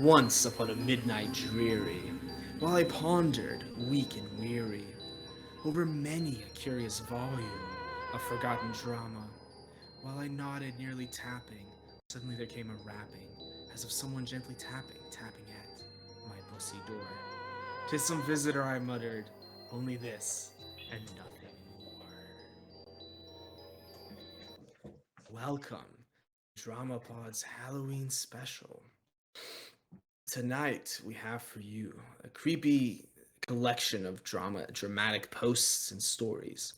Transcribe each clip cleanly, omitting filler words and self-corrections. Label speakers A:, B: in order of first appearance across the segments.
A: Once upon a midnight dreary, while I pondered, weak and weary, over many a curious volume of forgotten drama, while I nodded, nearly tapping, suddenly there came a rapping, as of someone gently tapping at my pussy door. "'Tis some visitor," I muttered, "only this, and nothing more." Welcome, DramaPod's Halloween special. Tonight we have for you a creepy collection of dramatic posts and stories.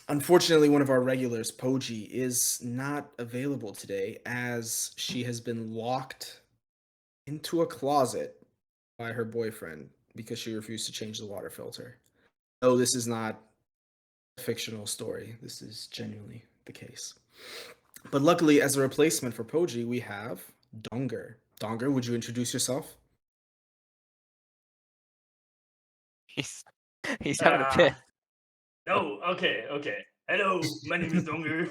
A: Unfortunately, one of our regulars, Poji, is not available today as she has been locked into a closet by her boyfriend because she refused to change the water filter. No, this is not a fictional story. This is genuinely the case. But luckily, as a replacement for Poji, we have Donger. Donger, would you introduce yourself?
B: He's he's having a
C: Uh,
B: fit.
C: no, okay. Hello, my name is Donger.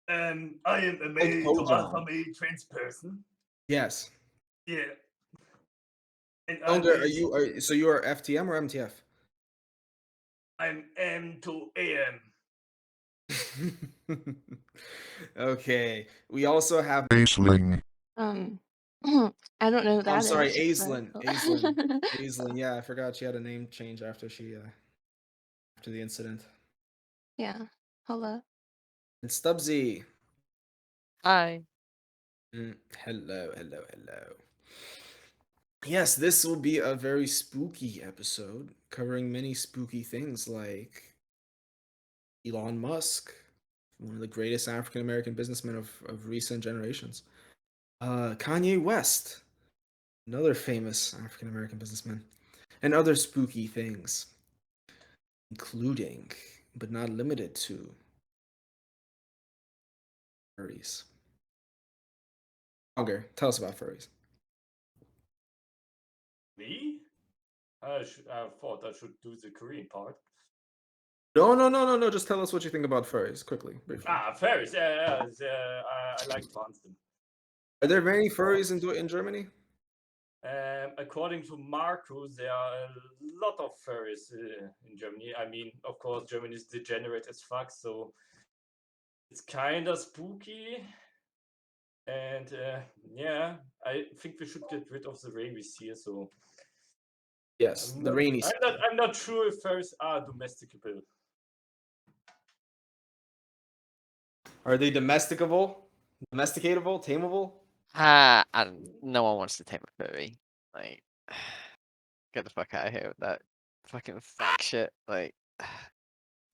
C: I am a
A: Like
C: male to alpha
A: Pojon.
C: male trans person.
A: Yes.
C: Yeah, and
A: Donger, so you are FTM or MTF?
C: I'm M to AM.
A: Okay. We also have
D: Aisling.
E: Um, I don't know who
A: I'm
E: that
A: sorry,
E: is,
A: Aislinn.
E: but
A: Aislinn, yeah, I forgot she had a name change after after the incident.
E: yeah. Hello.
A: And Stubbsy.
B: Hi.
A: Hello. Yes, this will be a very spooky episode covering many spooky things like Elon Musk, one of the greatest African American businessmen of recent generations. Kanye West, another famous African American businessman, and other spooky things, including, but not limited to, furries. Longer, tell us about furries.
C: Me? I thought I should do the Korean part.
A: No. Just tell us what you think about furries, quickly, briefly.
C: Fairies. I like to hunt them.
A: Are there many furries in Germany?
C: According to Marco, there are a lot of furries in Germany. I mean, of course, Germany is degenerate as fuck, so it's kind of spooky. And yeah, I think we should get rid of the rabies here. So
A: Yes, the rainy season.
C: I'm not sure if furries are domesticable.
A: Are they domesticatable, tameable?
B: No one wants to tame a furry. Like, get the fuck out of here with that fucking fag shit. Like,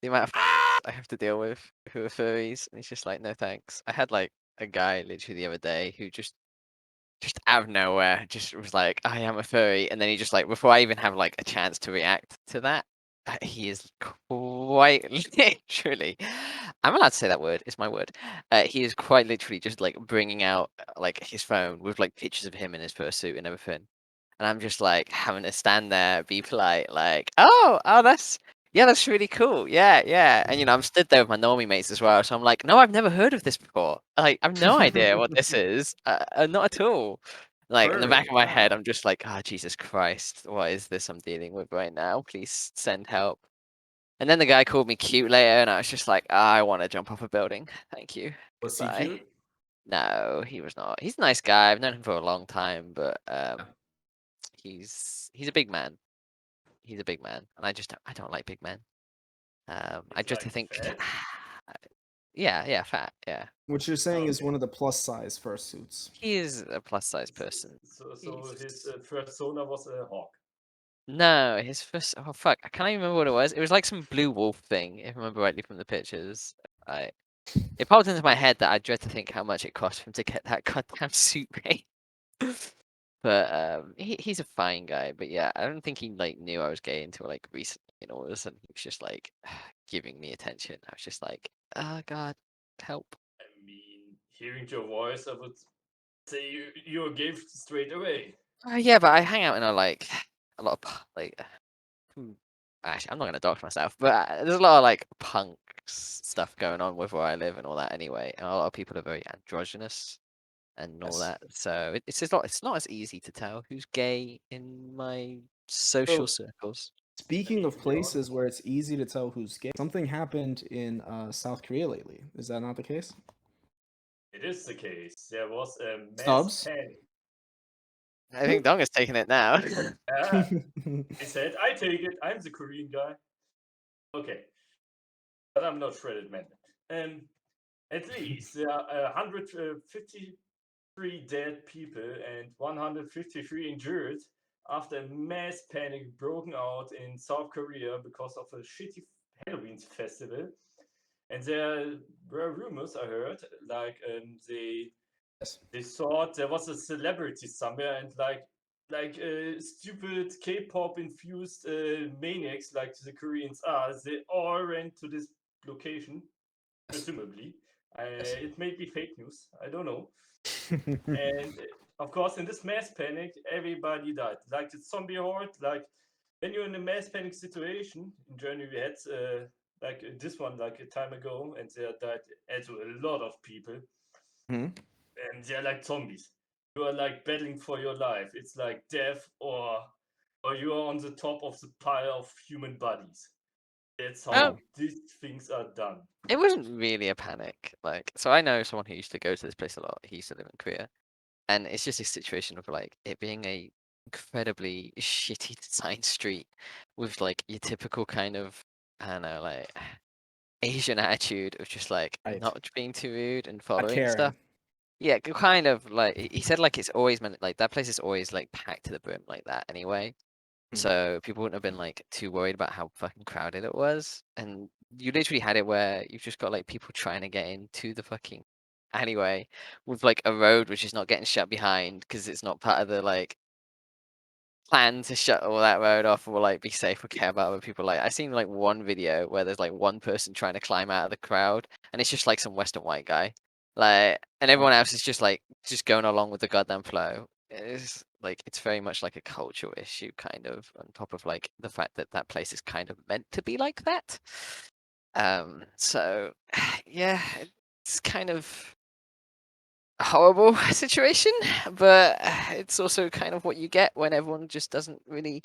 B: the amount of fans I have to deal with who are furries, and it's just like, no thanks. I had like a guy literally the other day who just out of nowhere just was like, I am a furry, and then he just like, before I even have like a chance to react to that, he is quite literally, I'm allowed to say that word, it's my word. He is quite literally just like bringing out like his phone with like pictures of him in his fursuit and everything. And I'm just like having to stand there, be polite, like, oh, that's really cool. Yeah. And I'm stood there with my normie mates as well. So I'm like, no, I've never heard of this before. Like, I've no idea what this is. Not at all. Like in the back
A: Furry,
B: of my head,
A: wow.
B: I'm just like, Jesus Christ, what is this I'm dealing with right now? Please send help. And then the guy called me cute later, and I was just like, I want to jump off a building. Thank you.
A: Was he
B: Goodbye.
A: cute?
B: No, he was not. He's a nice guy. I've known him for a long time, but
A: Yeah.
B: he's a big man. He's a big man, and I don't like big men. I
C: It's
B: just
C: like
B: think,
C: fat.
B: yeah, fat, yeah.
A: What you're saying is
C: Okay.
A: one of the plus size fursuits.
B: He is a plus size person.
C: So his
B: He's
C: first sona was a hawk.
B: No, his first. Oh fuck, I can't even remember what it was. It was like some blue wolf thing, if I remember rightly from the pictures. I It popped into my head that I dread to think how much it cost him to get that goddamn suit made. But he's a fine guy. But yeah, I don't think he like knew I was gay until like recently, and all of a sudden he was just like giving me attention. I was just like, oh god, help.
C: I mean, hearing your voice, I would say you're gay straight away.
B: Yeah, but I hang out in a lot of like. Actually, I'm not gonna dox myself, but there's a lot of like punk stuff going on with where I live and all that anyway. And a lot of people are very androgynous. and all
A: Yes.
B: that. So it's not as easy to tell who's gay in my social
A: So,
B: circles.
A: speaking of
C: To be
A: places
C: honest,
A: where it's easy to tell who's gay, something happened in South Korea lately. Is that not the case?
C: it is the case. There was a mass
A: Snubs.
C: panic.
B: I think Dong is taking it now.
C: Ah, I said, I take it. I'm the Korean guy. Okay, but I'm not shredded man. At least there are 153 dead people and 153 injured after a mass panic broken out in South Korea because of a shitty Halloween festival. And there were rumors I heard, like
A: Yes.
C: they thought there was a celebrity somewhere, and like stupid K-pop infused maniacs like the Koreans are, they all ran to this location, presumably.
A: Yes.
C: It may be fake news. I don't know. And of course, in this mass panic, everybody died. Like the zombie horde, like when you're in a mass panic situation, in Germany we had like this one like a time ago, and there died also a lot of people,
A: Mhm.
C: and they're like zombies. You are like battling for your life. It's like death or you are on the top of the pile of human bodies. That's how
B: Oh,
C: these things are done.
B: it wasn't really a panic. Like, so I know someone who used to go to this place a lot. He used to live in Korea, and it's just a situation of like it being a incredibly shitty designed street with like your typical kind of, I don't know, like Asian attitude of just like
A: Right.
B: not being too rude and
A: Not
B: following stuff.
A: caring.
B: Yeah, kind of like he said like it's always meant like that place is always like packed to the brim like that anyway.
A: Mhm.
B: So people wouldn't have been like too worried about how fucking crowded it was. And you literally had it where you've just got like people trying to get into the fucking alleyway with like a road which is not getting shut behind because it's not part of the like plan to shut all that road off or like be safe or care about other people. Like I seen like one video where there's like one person trying to climb out of the crowd and it's just like some Western white guy. Like and
A: Oh.
B: everyone else is just like just going along with the goddamn flow. It's like it's very much like a cultural issue kind of on top of like the fact that that place is kind of meant to be like that. So yeah, it's kind of a horrible situation, but it's also kind of what you get when everyone just doesn't really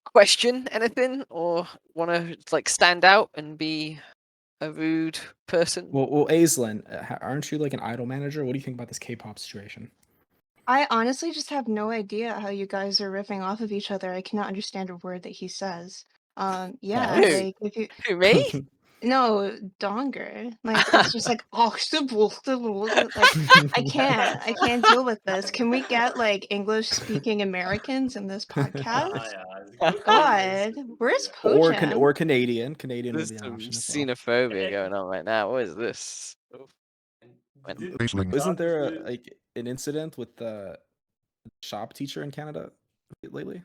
B: question anything or want to like stand out and be a rude person.
A: Well, Aislinn, aren't you like an idol manager? What do you think about this K-pop situation?
E: I honestly just have no idea how you guys are riffing off of each other. I cannot understand a word that he says. Yeah,
A: Well,
B: Who?
E: like if you
B: Who, me?
E: no, Donger. Like it's just like oh like I can't deal with this. Can we get like English speaking Americans in this
C: Ah,
E: podcast?
C: yeah, the good old days.
E: God, where's
A: or
E: Pojam?
A: Canadian. Canadian would
B: There's
A: be an
B: some
A: option as well.
B: xenophobia going on right now. What is this? Oh, went-
C: Did
A: Isn't
C: start with
A: there
C: the
A: like an incident with the shop teacher in Canada lately?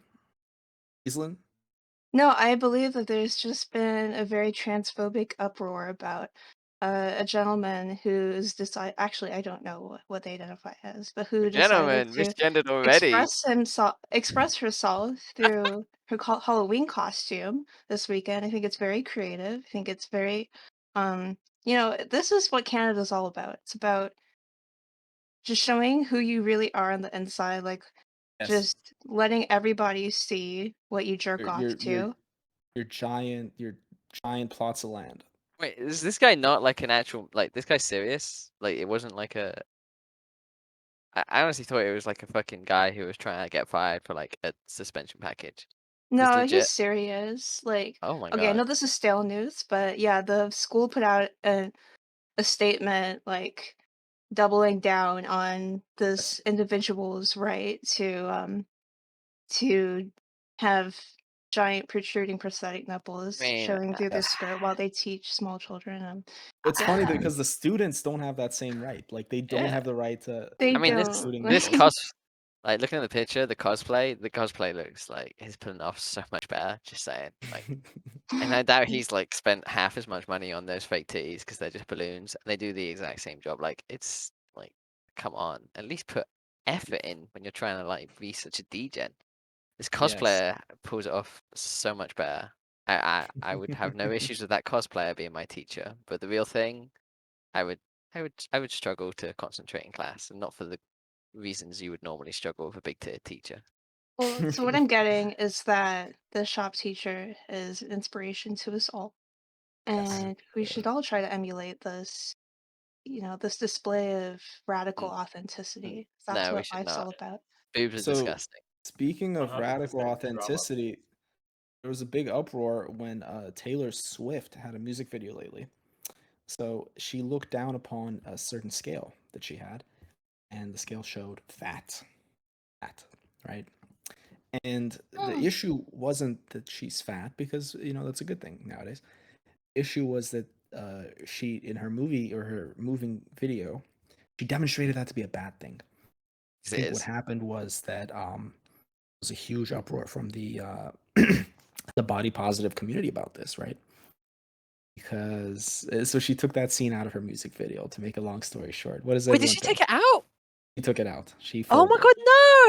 A: Aislinn?
E: No, I believe that there's just been a very transphobic uproar about a gentleman who's decide actually I don't know what they identify as, but who decided
B: Gentlemen,
E: to
B: misgendered already.
E: express herself through her Halloween costume this weekend. I think it's very creative. I think it's very this is what Canada's all about. It's about just showing who you really are on the inside, like
A: Yes.
E: just letting everybody see what you jerk
A: Your
E: off
A: your your
E: to.
A: your giant plots of land.
B: Wait, is this guy not like an actual like this guy's serious? Like it wasn't like a I honestly thought it was like a fucking guy who was trying to get fired for like a suspension package. This
E: No, he's
B: legit.
E: serious. Like,
B: Oh my
E: okay, I
B: god.
E: know this is stale news, but yeah, the school put out a statement like doubling down on
A: Yes.
E: this individual's right to have giant protruding prosthetic
B: I
E: nipples
B: mean,
E: showing through their
A: Yes.
E: skirt while they teach small children.
A: It's funny
E: Yeah,
A: because the students don't have that same right. Like they don't
B: yeah.
A: have the right to
E: they
B: I mean this
E: don't.
A: including
B: this
A: nipples.
B: like looking at the cosplay looks like he's pulling off so much better. Just saying, like, and I doubt he's like spent half as much money on those fake titties because they're just balloons. And they do the exact same job. Like it's like, come on, at least put effort in when you're trying to like be such a degen. This
A: Yes.
B: cosplayer pulls it off so much better. I would have no issues with that cosplayer being my teacher, but the real thing, I would I would struggle to concentrate in class, and not for the reasons you would normally struggle with a big tier teacher.
E: Well, so what I'm getting is that the shop teacher is inspiration to us all,
A: Yes.
E: and we should all try to emulate this, this display of radical
B: Mm,
E: authenticity. That's
B: No, we
E: what
B: should
E: life's
B: not.
E: all about.
B: Boobs are
A: So,
B: disgusting.
A: speaking of
C: 100%
A: radical
C: drama.
A: authenticity, there was a big uproar when Taylor Swift had a music video lately. So she looked down upon a certain scale that she had, and the scale showed fat, right? And the issue wasn't that she's fat because that's a good thing nowadays. Issue was that she in her movie or her moving video, she demonstrated that to be a bad thing. I
B: 'Cause it
A: think what
B: is.
A: happened was that was a huge uproar from the the body positive community about this, right? Because so she took that scene out of her music video. To make a long story short, what does
B: Wait, did
A: everyone
B: she take
A: think?
B: it out?
A: She took it out. She
B: Oh my
A: folded.
B: god,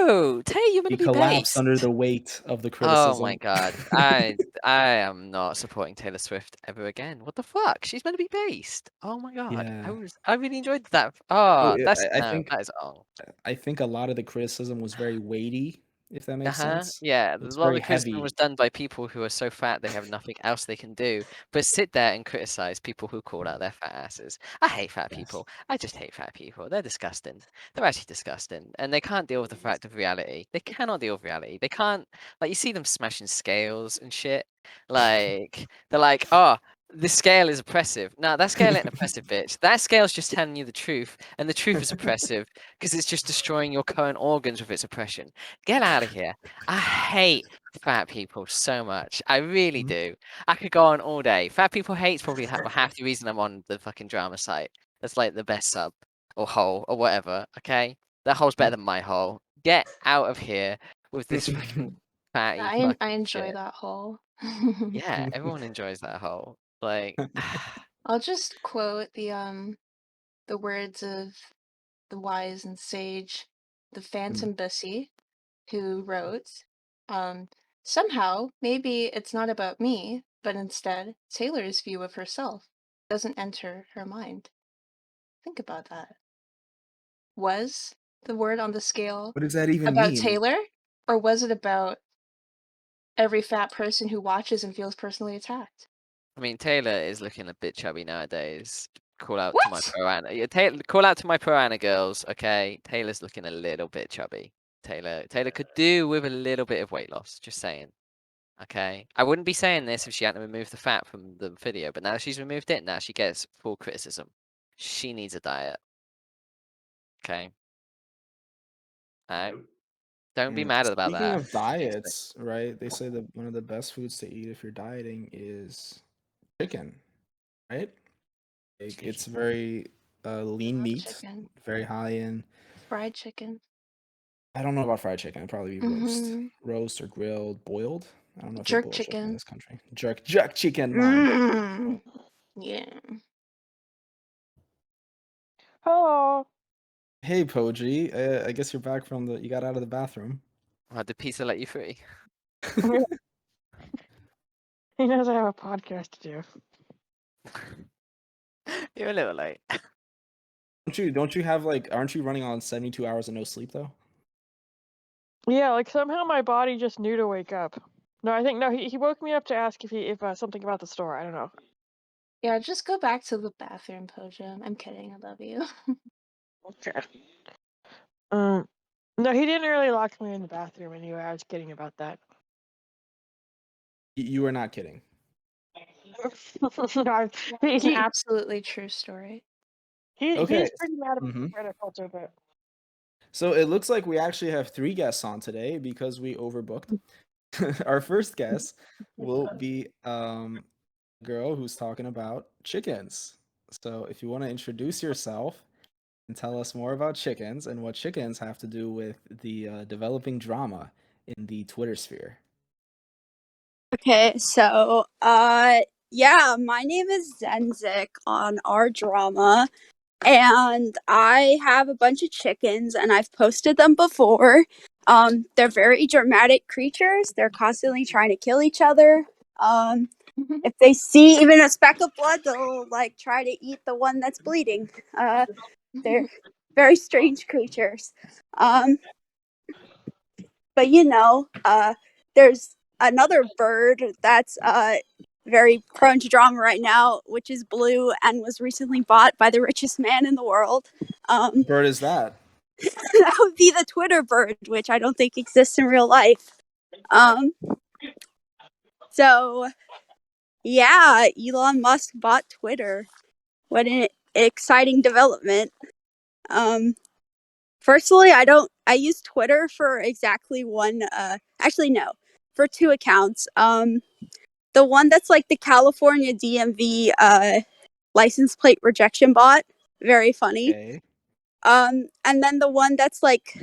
B: no! Tay, you're
A: She
B: gonna be
A: collapsed
B: based.
A: under the weight of the
B: Oh my
A: criticism.
B: god. I am not supporting Taylor Swift ever again. What the fuck? She's meant to be based. Oh my god.
A: Yeah.
B: I really enjoyed that.
A: So
B: Oh,
A: I
B: no,
A: think
B: that is wrong.
A: I think a lot of the criticism was very weighty, if that makes sense.
B: Yeah, a
A: It's
B: lot of
A: very
B: the criticism was
A: heavy.
B: done by people who are so fat they have nothing else they can do, but sit there and criticize people who call out their fat asses. I hate fat
A: Yes.
B: people. I just hate fat people. They're disgusting. They're actually disgusting, and they can't deal with the fact of reality. They cannot deal with reality. They can't, like, you see them smashing scales and shit. Like, they're like, oh, the scale is oppressive. No, that scale ain't oppressive, bitch. That scale's just telling you the truth, and the truth is oppressive because it's just destroying your current organs with its oppression. Get out of here. I hate fat people so much. I really
A: Mhm.
B: do. I could go on all day. Fat people hate's probably half the reason I'm on the fucking drama site. That's like the best sub or hole or whatever. Okay, that hole's better than my hole. Get out of here with this freaking fatty
E: I
B: fucking
E: enjoy
B: shit.
E: that whole.
B: Yeah, everyone enjoys that hole. Like,
E: I'll just quote the words of the wise and sage, the Phantom Bussy, who wrote, um, somehow maybe it's not about me, but instead Taylor's view of herself doesn't enter her mind. Think about that. Was the word on the scale
A: What does that even
E: about
A: mean?
E: Taylor, or was it about every fat person who watches and feels personally attacked?
B: I mean, Taylor is looking a bit chubby nowadays. Call out to my
E: What?
B: pro Anna. Yeah, call out to my pro Anna girls, okay? Taylor's looking a little bit chubby. Taylor could do with a little bit of weight loss. Just saying. Okay. I wouldn't be saying this if she hadn't removed the fat from the video, but now that she's removed it, now she gets full criticism. She needs a diet. Okay. Alright.
C: Nope.
B: Don't be mad about
A: Speaking
B: that.
A: of diets, right? They say that one of the best foods to eat if you're dieting is chicken, right? Like, it's very lean
E: Love
A: meat,
E: chicken.
A: very high in.
E: Fried chicken.
A: I don't know about fried chicken. It'd probably be
E: Mm-hmm.
A: roast or grilled, boiled. I don't know if they
E: Jerk
A: boil chicken in
E: chicken.
A: this country. Jerk chicken, man.
E: Mm. Yeah.
D: Hello.
A: Hey, Poji. I guess you're back from you got out of the bathroom.
B: Did pizza let you free?
D: He knows I have a podcast to do.
B: You're a little late.
A: Don't you have aren't you running on 72 hours of no sleep though?
D: Yeah, like somehow my body just knew to wake up. No, I think no. He woke me up to ask if something about the store. I don't know.
E: Yeah, just go back to the bathroom, Pojam. I'm kidding. I love you.
D: Okay. No, he didn't really lock me in the bathroom anyway. I was kidding about that.
A: You were not kidding.
D: No,
E: It's an absolutely true story.
A: Okay.
D: he's pretty mad about
A: Mhm.
D: the Reddit culture, but
A: So it looks like we actually have 3 guests on today because we overbooked. Our first guest will be a girl who's talking about chickens. So if you want to introduce yourself and tell us more about chickens and what chickens have to do with the developing drama in the Twitter sphere.
F: Okay, so yeah, my name is Zenzik on our drama, and I have a bunch of chickens and I've posted them before. They're very dramatic creatures. They're constantly trying to kill each other. If they see even a speck of blood, they'll like try to eat the one that's bleeding. They're very strange creatures. But there's another bird that's very prone to drama right now, which is blue and was recently bought by the richest man in the world.
A: What bird is that?
F: That would be the Twitter bird, which I don't think exists in real life. So yeah, Elon Musk bought Twitter. What an exciting development. Personally, I use Twitter for exactly one actually no, for two accounts. The one that's like the California DMV license plate rejection bot, very funny.
A: Okay.
F: And then the one that's like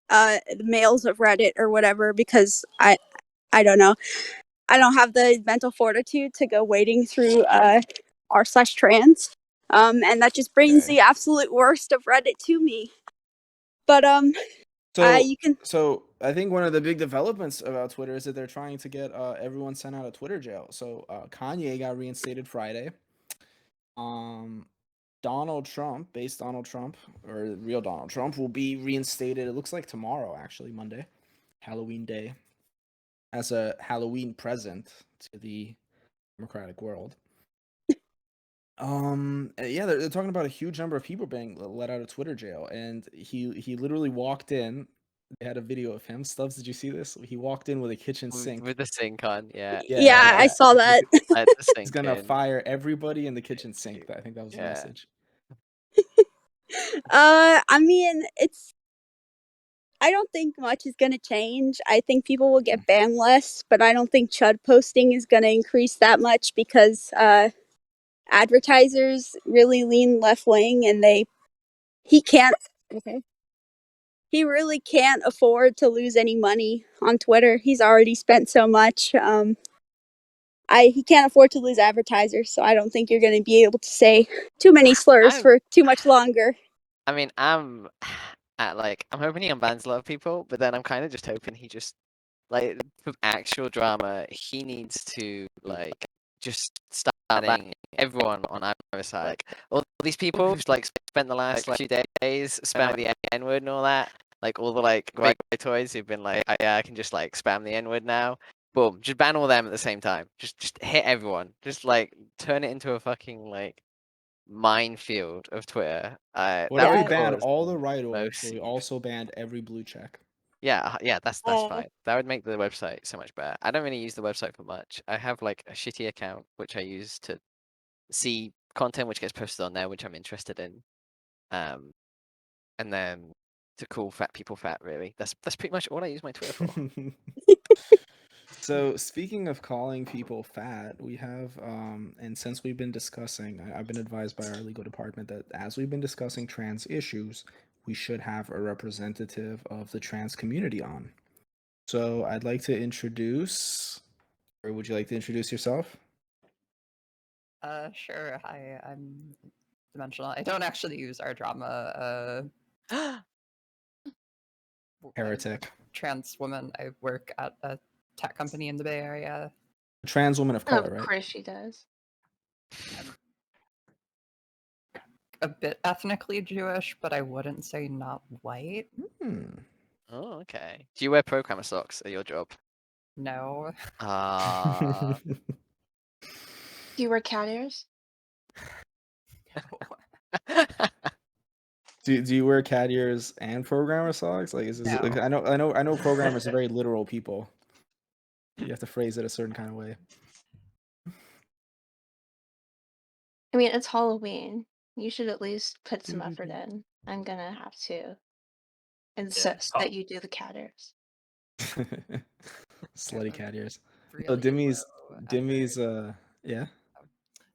F: the males of Reddit or whatever, because I don't know. I don't have the mental fortitude to go wading through r/trans. And that just brings
A: Okay.
F: the absolute worst of Reddit to me. But
A: So
F: you can
A: so I think one of the big developments about Twitter is that they're trying to get everyone sent out of Twitter jail. So Kanye got reinstated Friday. Donald Trump, based Donald Trump, or real Donald Trump, will be reinstated. It looks like tomorrow, actually, Monday, Halloween Day, as a Halloween present to the democratic world. Yeah, they're talking about a huge number of people being let out of Twitter jail, and he literally walked in. They had a video of him. Stubbs, did you see this? He walked in with a kitchen sink.
B: With the sink on, yeah.
F: yeah, I saw that.
B: I had the
A: He's
B: sink
A: gonna
B: in.
A: fire everybody in the kitchen sink. I think that was the
B: Yeah.
A: message.
F: I mean, I don't think much is going to change. I think people will get banned less, but I don't think chud posting is going to increase that much because advertisers really lean left wing, and he can't. Okay. He really can't afford to lose any money on Twitter. He's already spent so much. He can't afford to lose advertisers, so I don't think you're going to be able to say too many slurs for too much longer.
B: I mean, I'm hoping he unbans a lot of people, but then I'm kind of just hoping he just, like, for actual drama, he needs to, like, just start banning everyone on either side. Like, all these people who's, like, spent the last, like, 2 days spamming the N-word and all that, like, all the, like, big toys who've been like, oh, yeah, I can just, like, spam the N-word now. Boom, just ban all them at the same time. Just hit everyone. Just, like, turn it into a fucking, like, minefield of Twitter.
A: What
B: That
A: if we
B: would
A: banned
B: cause
A: all the right orgs,
B: most.
A: but we also banned every blue check?
B: Yeah, that's fine. That would make the website so much better. I don't really use the website for much. I have like a shitty account which I use to see content which gets posted on there, which I'm interested in. And then to call fat people fat. Really, that's pretty much all I use my Twitter for.
A: So speaking of calling people fat, we have and since we've been discussing, I've been advised by our legal department that as we've been discussing trans issues, we should have a representative of the trans community on. So I'd like to introduce, or would you like to introduce yourself?
G: Sure. Hi, I'm Dimensional. I don't actually use our drama.
A: Heretic.
G: Trans woman. I work at a tech company in the Bay Area.
A: A trans woman of color,
E: Of
A: right?
E: course she does.
G: A bit ethnically Jewish, but I wouldn't say not white.
B: Oh, okay. Do you wear programmer socks at your job?
G: No.
B: Ah.
E: Do you wear cat ears?
A: Do you wear cat ears and programmer socks? Like, is this? Like,
G: No.
A: I know programmers are very literal people. You have to phrase it a certain kind of way.
E: I mean, it's Halloween. You should at least put some effort in. I'm gonna have to insist that you do the cat ears.
A: Slutty cat ears.
G: Really
A: Oh, Dimmy's,
G: effort.
A: yeah.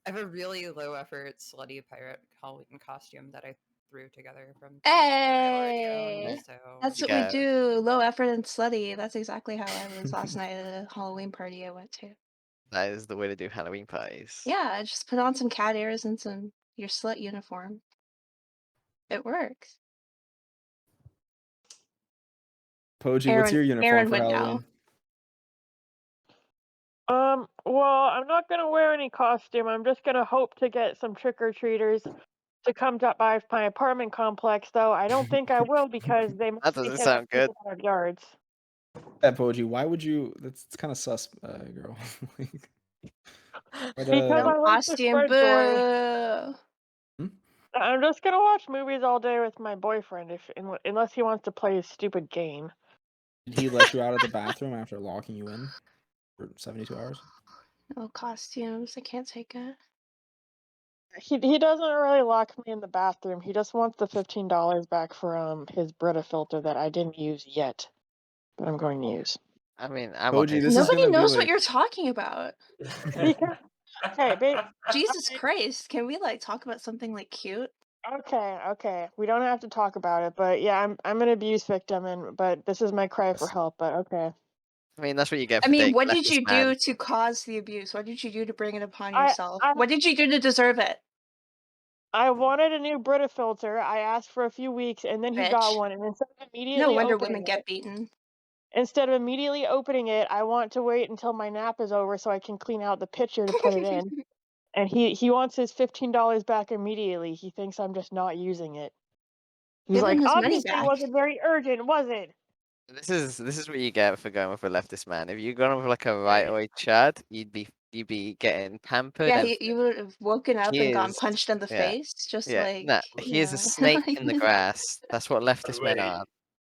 G: I have a really low effort slutty pirate Halloween costume that I threw together from
E: Hey!
G: so
E: That's what we do. Low effort and slutty. That's exactly how I was last night at a Halloween party I went to.
B: That is the way to do Halloween parties.
E: Yeah, just put on some cat ears and your slut uniform. It works.
A: Poji, what's your uniform
E: Aaron
A: for
E: would
A: Halloween?
D: Well, I'm not gonna wear any costume. I'm just gonna hope to get some trick-or-treaters. to come by my apartment complex, though I don't think I will because they
B: That
D: mostly
B: doesn't
D: hit on
B: sound good.
D: people's backyards.
A: That Poji, why would you? That's kind of sus, girl. Like, but
D: Because
E: No
D: I like to
E: costume,
D: spread joy.
E: boo.
A: hmm?
D: I'm just gonna watch movies all day with my boyfriend unless he wants to play his stupid game.
A: Did he let you out of the bathroom after locking you in for 72 hours?
E: No costumes. I can't take it.
D: He doesn't really lock me in the bathroom. He just wants the $15 back for his Brita filter that I didn't use yet, but I'm going to use.
B: I mean, I want
A: Poji,
B: his
A: this is
B: back.
E: Nobody
A: gonna be
E: knows what
A: like.
E: you're talking about.
D: Because okay, babe.
E: Jesus Christ, can we like talk about something like cute?
D: Okay. We don't have to talk about it, but yeah, I'm an abuse victim, but this is my cry for help. But okay,
B: I mean, that's what you get
E: I
B: for
E: mean,
B: dating
E: what
B: a
E: did
B: leftist
E: you
B: man.
E: do to cause the abuse? What did you do to bring it upon
D: I
E: yourself?
D: I
E: What did you do to deserve it,
D: I wanted a new Brita filter. I asked for a few weeks, and then he got
E: bitch?
D: one. And
E: No
D: immediately
E: wonder
D: opening
E: women
D: it,
E: get beaten.
D: instead of immediately opening it, I want to wait until my nap is over so I can clean out the pitcher to put it in. And he wants his $15 back immediately. He thinks I'm just not using it. He's
E: Give him
D: like,
E: his money
D: obviously, it
E: back.
D: wasn't very urgent, was it?
B: This is what you get for going with a leftist man. If you'd gone with like a right away Chad, you'd be getting pampered
E: Yeah,
B: and
E: you would have woken up and gotten
B: here's
E: punched in the
B: yeah
E: face, just
B: yeah
E: like,
B: no.
E: you
B: Here's a
E: know.
B: snake in the grass. That's what leftist men
C: Wait,
B: are.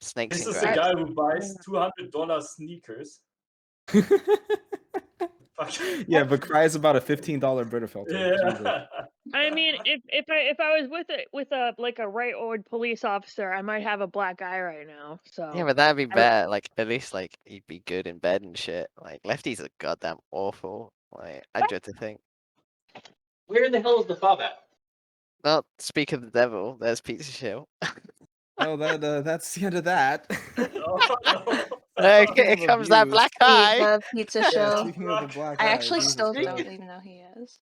B: Snakes
C: this
B: in
C: is the
B: grass.
C: guy who buys $200 sneakers. Fuck.
A: Yeah, but cries about a $15 Brita filter. Jesus.
C: Yeah.
D: I mean, if I was with a like a right old police officer, I might have a black eye right now.
B: Yeah,
D: So
B: but that'd be
D: I-
B: better. Like at least like you'd be good in bed and shit. Like lefties are goddamn awful. Like I dread to think.
H: Where the hell is the fob at?
B: Well, speak of the devil, there's Pizza Shill.
A: Well, that's the end of that.
C: Oh, no.
B: There
A: Speaking of
B: comes that
A: abuse,
B: black
E: Speak
B: eye.
E: of pizza
A: yeah.
E: show.
A: Speaking of the black
E: I
A: eye,
E: actually
A: Jesus
E: still
A: Christ.
E: don't even know who he is.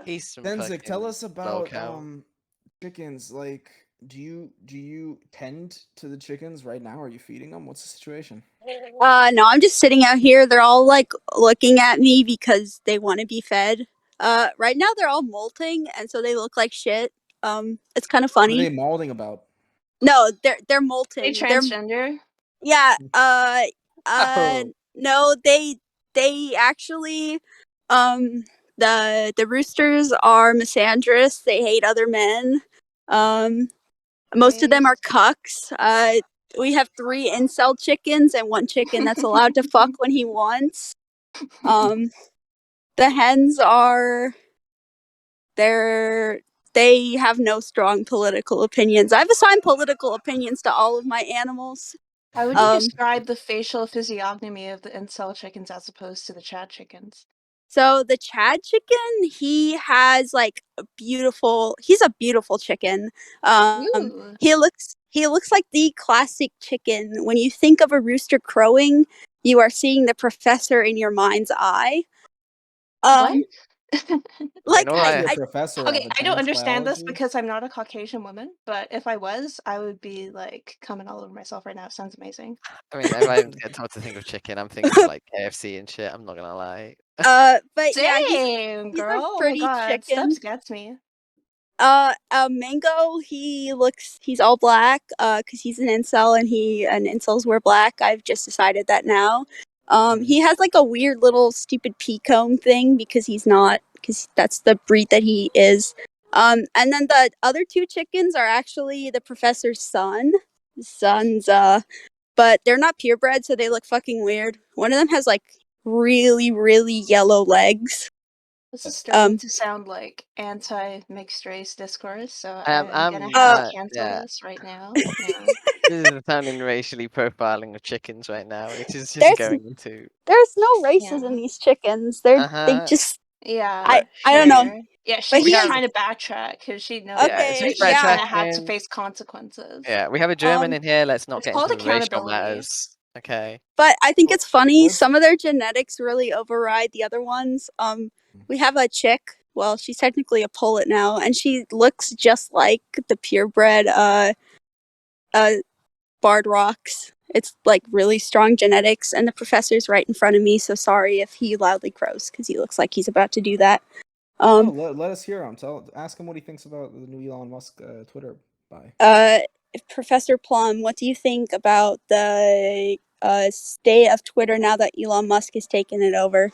B: He's some
A: Zenzik, tell
B: fucking
A: us about
B: lolcow.
A: chickens. Like, do you tend to the chickens right now? Are you feeding them? What's the situation?
F: No, I'm just sitting out here. They're all like looking at me because they want to be fed. Right now they're all molting, and so they look like shit. It's kind of
A: What are
F: funny.
A: they molding about?
F: No, they're
E: They
F: molting.
E: transgender.
F: Yeah.
B: Oh,
F: No, they actually, the roosters are misandrous. They hate other men. Most of them are cucks. We have 3 incel chickens and 1 chicken that's allowed to fuck when he wants. The hens are they have no strong political opinions. I've assigned political opinions to all of my animals.
E: How would you describe the facial physiognomy of the incel chickens as opposed to the Chad chickens?
F: So the Chad chicken, he has like he's a beautiful chicken.
E: Ooh.
F: He looks like the classic chicken. When you think of a rooster crowing, you are seeing the professor in your mind's eye.
E: What?
F: Like
B: all
A: He's
B: right.
A: the
F: I
A: professor
E: Okay,
A: of
E: I don't
A: advanced
E: understand this
A: biology.
E: because I'm not a Caucasian woman, but if I was, I would be like coming all over myself right now. It sounds amazing.
B: I mean, if I get told to think of chicken, I'm thinking of like KFC and shit. I'm not gonna lie.
F: but yeah,
E: Same,
F: he's
E: girl.
F: a
E: Oh my
F: pretty
E: god,
F: chicken.
E: Stubbs gets me.
F: Mango, he's all black, cause he's an incel and incels wear black. I've just decided that now. He has like a weird little stupid pea comb thing because that's the breed that he is. And then the other 2 chickens are actually the professor's sons, but they're not purebred, so they look fucking weird. One of them has like really, really yellow legs.
E: This is starting to sound like anti-mixed race discourse, so I'm gonna have to cancel
B: yeah.
E: this right now.
B: This is sounding racially profiling of chickens right now, which is just
F: There's
B: going into.
F: there's no races
E: Yeah.
F: in these chickens. They just
E: Yeah,
F: I don't know.
E: sure. Yeah,
F: But
E: she's
F: he
E: just
F: has
E: trying to backtrack because she knows
B: Yeah,
F: okay,
B: she's
E: she's
F: yeah.
E: gonna have to
B: backtracking.
E: face consequences.
B: Yeah, we have a German in here. Let's not
E: It's
B: get
E: called
B: into racial
E: accountability.
B: matters. Okay.
F: But I think it's funny.
A: Let's-
F: Some of their genetics really override the other ones. We have a chick. Well, she's technically a pullet now, and she looks just like the purebred Barred Rocks. It's like really strong genetics, and the professor's right in front of me. So sorry if he loudly crows because he looks like he's about to do that.
A: Let us hear him. Ask him what he thinks about the new Elon Musk Twitter buy.
F: Professor Plum, what do you think about the state of Twitter now that Elon Musk has taken it over?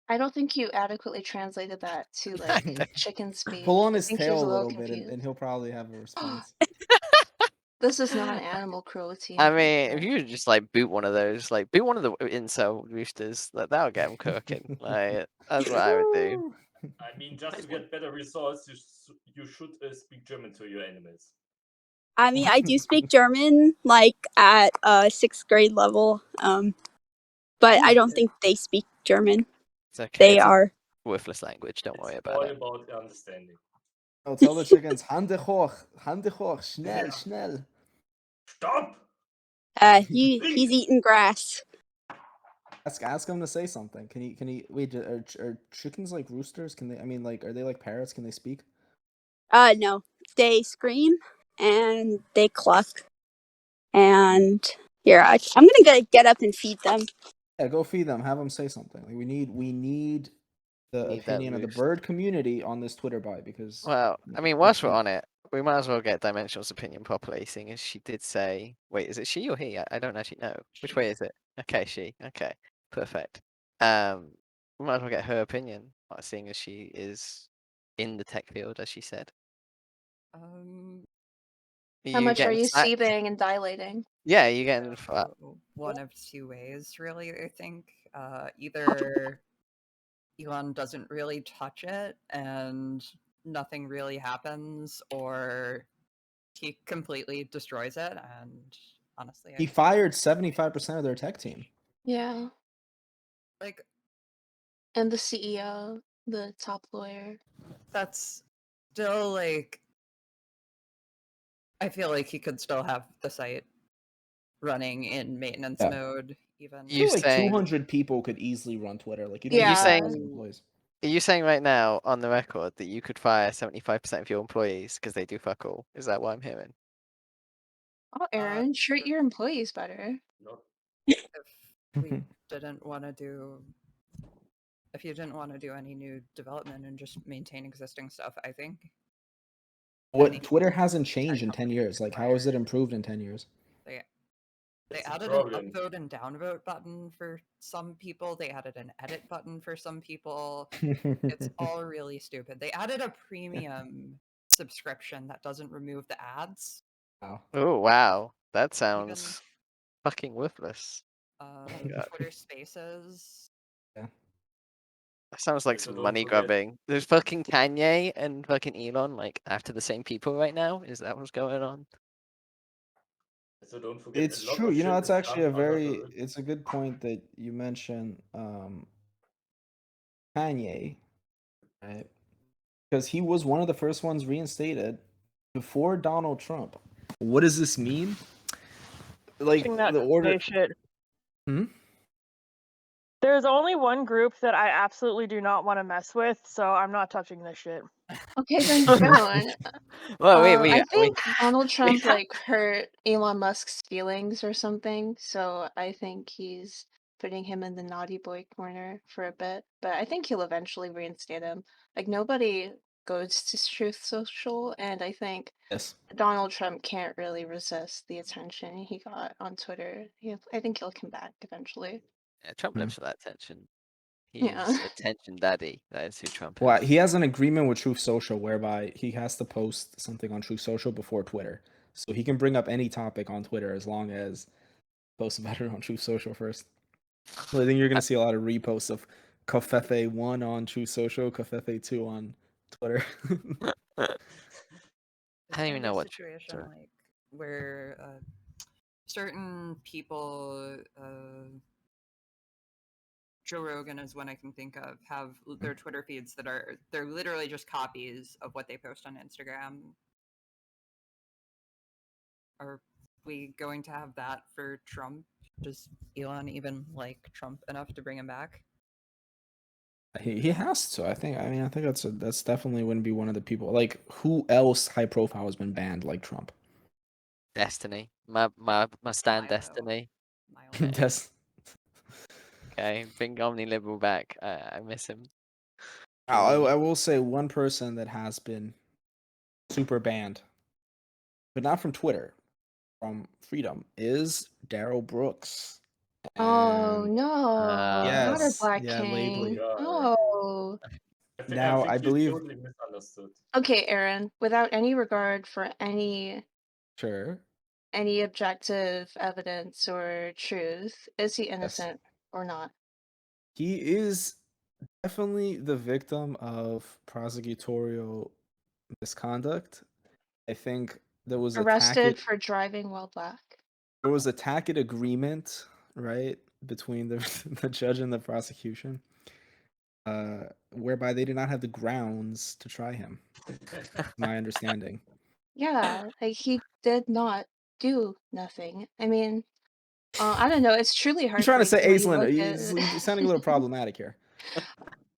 E: I don't think you adequately translated that to like chicken speech.
A: Pull on
E: I
A: his
E: think he was
A: tail
E: a
A: a
E: little
A: little bit,
E: confused.
A: and he'll probably have a response.
E: This is not animal cruelty.
B: I mean, if you just like boot one of those, like boot one of the incel roosters, that'll get them cooking. Like that's what I would do.
C: I mean, just to get better results, you should speak German to your animals.
F: I mean, I do speak German, like at 6th grade level, but I don't think they speak German.
B: It's okay.
F: They
B: It's a
F: are.
B: worthless language. Don't worry
C: It's
B: about
C: all
B: it.
C: about understanding.
A: Oh, tell the chickens, Hande hoch, schnell,
C: Yeah.
A: schnell.
C: Stop!
F: He's eating grass.
A: Ask him to say something. Can he wait? Are chickens like roosters? Can they? I mean, like, are they like parrots? Can they speak?
F: No, they scream and they cluck. And here, I'm gonna get up and feed them.
A: Yeah, go feed them. Have them say something. Like, we need the
B: Need that
A: opinion of the
B: roost.
A: bird community on this Twitter buy because.
B: Well, I mean, whilst we're on it, we might as well get Dimensional's opinion properly, seeing as she did say, wait, is it she or he? I don't actually know. Which way is it? Okay, she. Okay, perfect. We might as well get her opinion, seeing as she is in the tech field, as she said.
E: How much are
B: getting
E: you
B: sacked?
E: seething and dilating?
B: Yeah, you're getting.
G: One of two ways, really, I think. Either Elon doesn't really touch it and nothing really happens, or he completely destroys it. And honestly,
A: He fired 75% of their tech team.
E: Yeah.
G: like,
E: And the CEO, the top lawyer.
G: that's still like, I feel like he could still have the site running in maintenance
A: Yeah.
G: mode, even.
A: I feel like 200 people could easily run Twitter. Like, you don't
B: Are you
A: need
B: saying?
A: 1,000 employees.
B: Are you saying right now on the record that you could fire 75% of your employees because they do fuck all? Is that what I'm hearing?
E: Oh, Aaron, treat your employees better.
G: If we didn't want to do, if you didn't want to do any new development and just maintain existing stuff, I think.
A: What Twitter hasn't changed in 10 years. Like, how has it improved in 10 years?
G: They added an upvote and downvote button for some people. They added an edit button for some people. It's all really stupid. They added a premium subscription that doesn't remove the ads.
A: Wow.
B: Oh wow, that sounds fucking worthless.
G: Twitter Spaces.
A: Yeah.
B: That sounds like
C: So
B: some
C: don't
B: money
C: forget-
B: grubbing. There's fucking Kanye and fucking Elon like after the same people right now. Is that what's going on?
C: So don't forget.
A: It's
C: a lot
A: true.
C: of
A: You know,
C: shit
A: that's
C: is
A: actually a
C: done under
A: very,
C: the-
A: it's a good point that you mentioned Kanye, right? Because he was one of the first ones reinstated before Donald Trump. What does this mean? Like,
D: That
A: the order.
D: shit.
A: Hmm?
D: There's only one group that I absolutely do not want to mess with, so I'm not touching this shit.
E: Okay, then don't.
B: Well,
E: I think Donald Trump like hurt Elon Musk's feelings or something, so I think he's putting him in the naughty boy corner for a bit. But I think he'll eventually reinstate him. Like nobody goes to Truth Social, and I think
A: Yes.
E: Donald Trump can't really resist the attention he got on Twitter. I think he'll come back eventually.
B: Yeah, Trump lives for that attention. He's
E: Yeah.
B: attention daddy. That is who Trump is.
A: Well, he has an agreement with Truth Social whereby he has to post something on Truth Social before Twitter. So he can bring up any topic on Twitter as long as post about it on Truth Social first. So I think you're going to see a lot of reposts of Covfefe1 on Truth Social, Covfefe2 on Twitter.
B: I don't even know what
G: situation like where certain people, Joe Rogan is one I can think of, have their Twitter feeds that they're literally just copies of what they post on Instagram. Are we going to have that for Trump? Does Elon even like Trump enough to bring him back?
A: He has to. I think that's definitely wouldn't be one of the people. Like, who else high profile has been banned like Trump?
B: Destiny. My stand Destiny.
A: That's
B: Okay, Okay, bring Omni-Liberal back. I miss him.
A: I will say one person that has been super banned, but not from Twitter, from Freedom, is Daryl Brooks.
E: Oh
A: And
E: no, not our
A: yes,
E: Black
A: yeah,
E: King.
A: Labely.
C: God.
E: Oh.
C: I
A: Now
C: think
A: I
C: he's
A: believe
C: totally misunderstood.
E: Okay, Aaron, without any regard for any
A: sure.
E: objective evidence or truth, is he
A: Yes.
E: innocent or not?
A: He is definitely the victim of prosecutorial misconduct. I think there was a
E: Arrested
A: tacit
E: for driving while black.
A: agreement, right, between the the judge and the prosecution, whereby they did not have the grounds to try him. My understanding.
E: Yeah, like he did not do nothing. I mean, I don't know. It's truly
A: You're trying to say
E: heartbreaking when you
A: Aislinn,
E: look
A: you're sounding a little problematic here.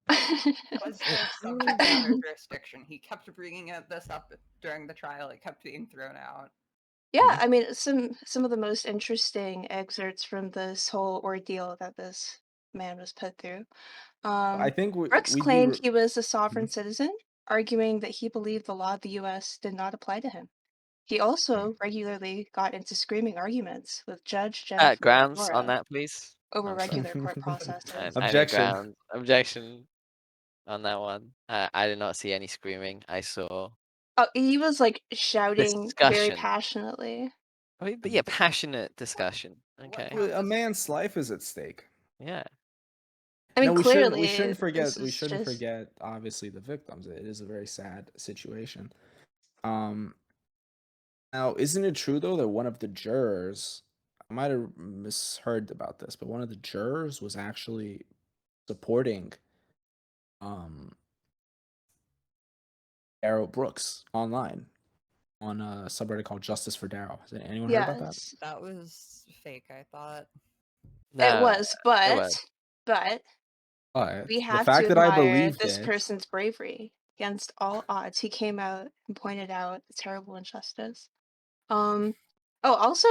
G: It was a subject matter jurisdiction. He kept bringing this up during the trial. It kept being thrown out.
E: Yeah, I mean, some of the most interesting excerpts from this whole ordeal that this man was put through.
A: I think
E: Brooks
A: we'd be
E: claimed he was a sovereign
A: Mhm.
E: citizen, arguing that he believed the law of the U.S. did not apply to him. He also regularly got into screaming arguments with Judge Jennifer
B: Grounds on
E: Flora
B: that, please.
E: over
B: I'm sorry.
E: regular court processes.
B: I need
A: Objection.
B: grounds. Objection on that one. I did not see any screaming. I saw
E: Oh, he was like shouting very
B: discussion.
E: passionately.
B: I mean, but yeah, passionate discussion. Okay.
A: A man's life is at stake.
B: Yeah.
E: I mean,
A: No, we
E: clearly,
A: shouldn't forget.
E: this
A: We
E: is
A: shouldn't
E: just
A: forget. Obviously, the victims. It is a very sad situation. Now, isn't it true though that one of the jurors, I might have misheard about this, but one of the jurors was actually supporting Darryl Brooks online on a subreddit called Justice for Darryl. Has anyone heard about that?
E: yes,
G: That was fake, I thought.
E: it
B: No,
E: was,
B: it
E: but
B: was.
E: but
A: But
E: we
A: the
E: have to
A: fact that I
E: admire
A: believed
E: this
A: it,
E: person's bravery against all odds. He came out and pointed out the terrible injustice. Oh, also,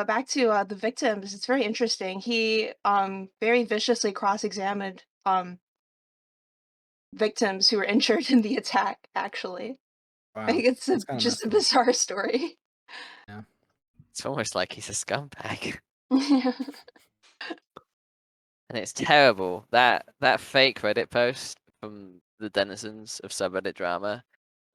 E: back to the victims. It's very interesting. He very viciously cross-examined victims who were injured in the attack. Actually, I
A: wow,
E: think it's
A: that's kind of
E: just
A: messed
E: a
A: up.
E: bizarre story.
A: Yeah.
B: It's almost like he's a scumbag. And it's terrible. That fake Reddit post from the denizens of subreddit drama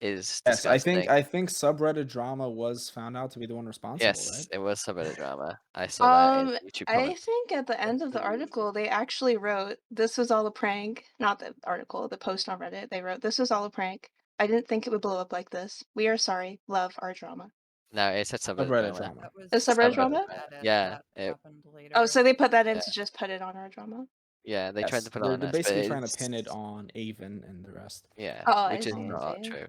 B: is
A: Yes,
B: disgusting.
A: I think subreddit drama was found out to be the one responsible,
B: Yes,
A: right?
B: it was subreddit drama. I saw that in YouTube
E: I
B: comments.
E: think at the end of the article, they actually wrote, "This was all a prank." Not the article, the post on Reddit. They wrote, "This was all a prank. I didn't think it would blow up like this. We are sorry. Love our drama."
B: No, it said subreddit
A: Subreddit
B: drama.
A: drama.
G: That was
E: Is
G: just
E: subreddit
G: an
E: drama?
G: edit
B: Yeah,
G: that happened later.
E: Oh, so they put that in
B: Yeah.
E: to just put it on our drama?
B: Yeah, they tried to
A: Yes,
B: put it
A: they're
B: on us, but
A: basically trying to
B: it's
A: pin it on Avon and the rest.
B: yeah,
E: Oh, I
B: which is
E: see, I
B: not
E: see.
B: true.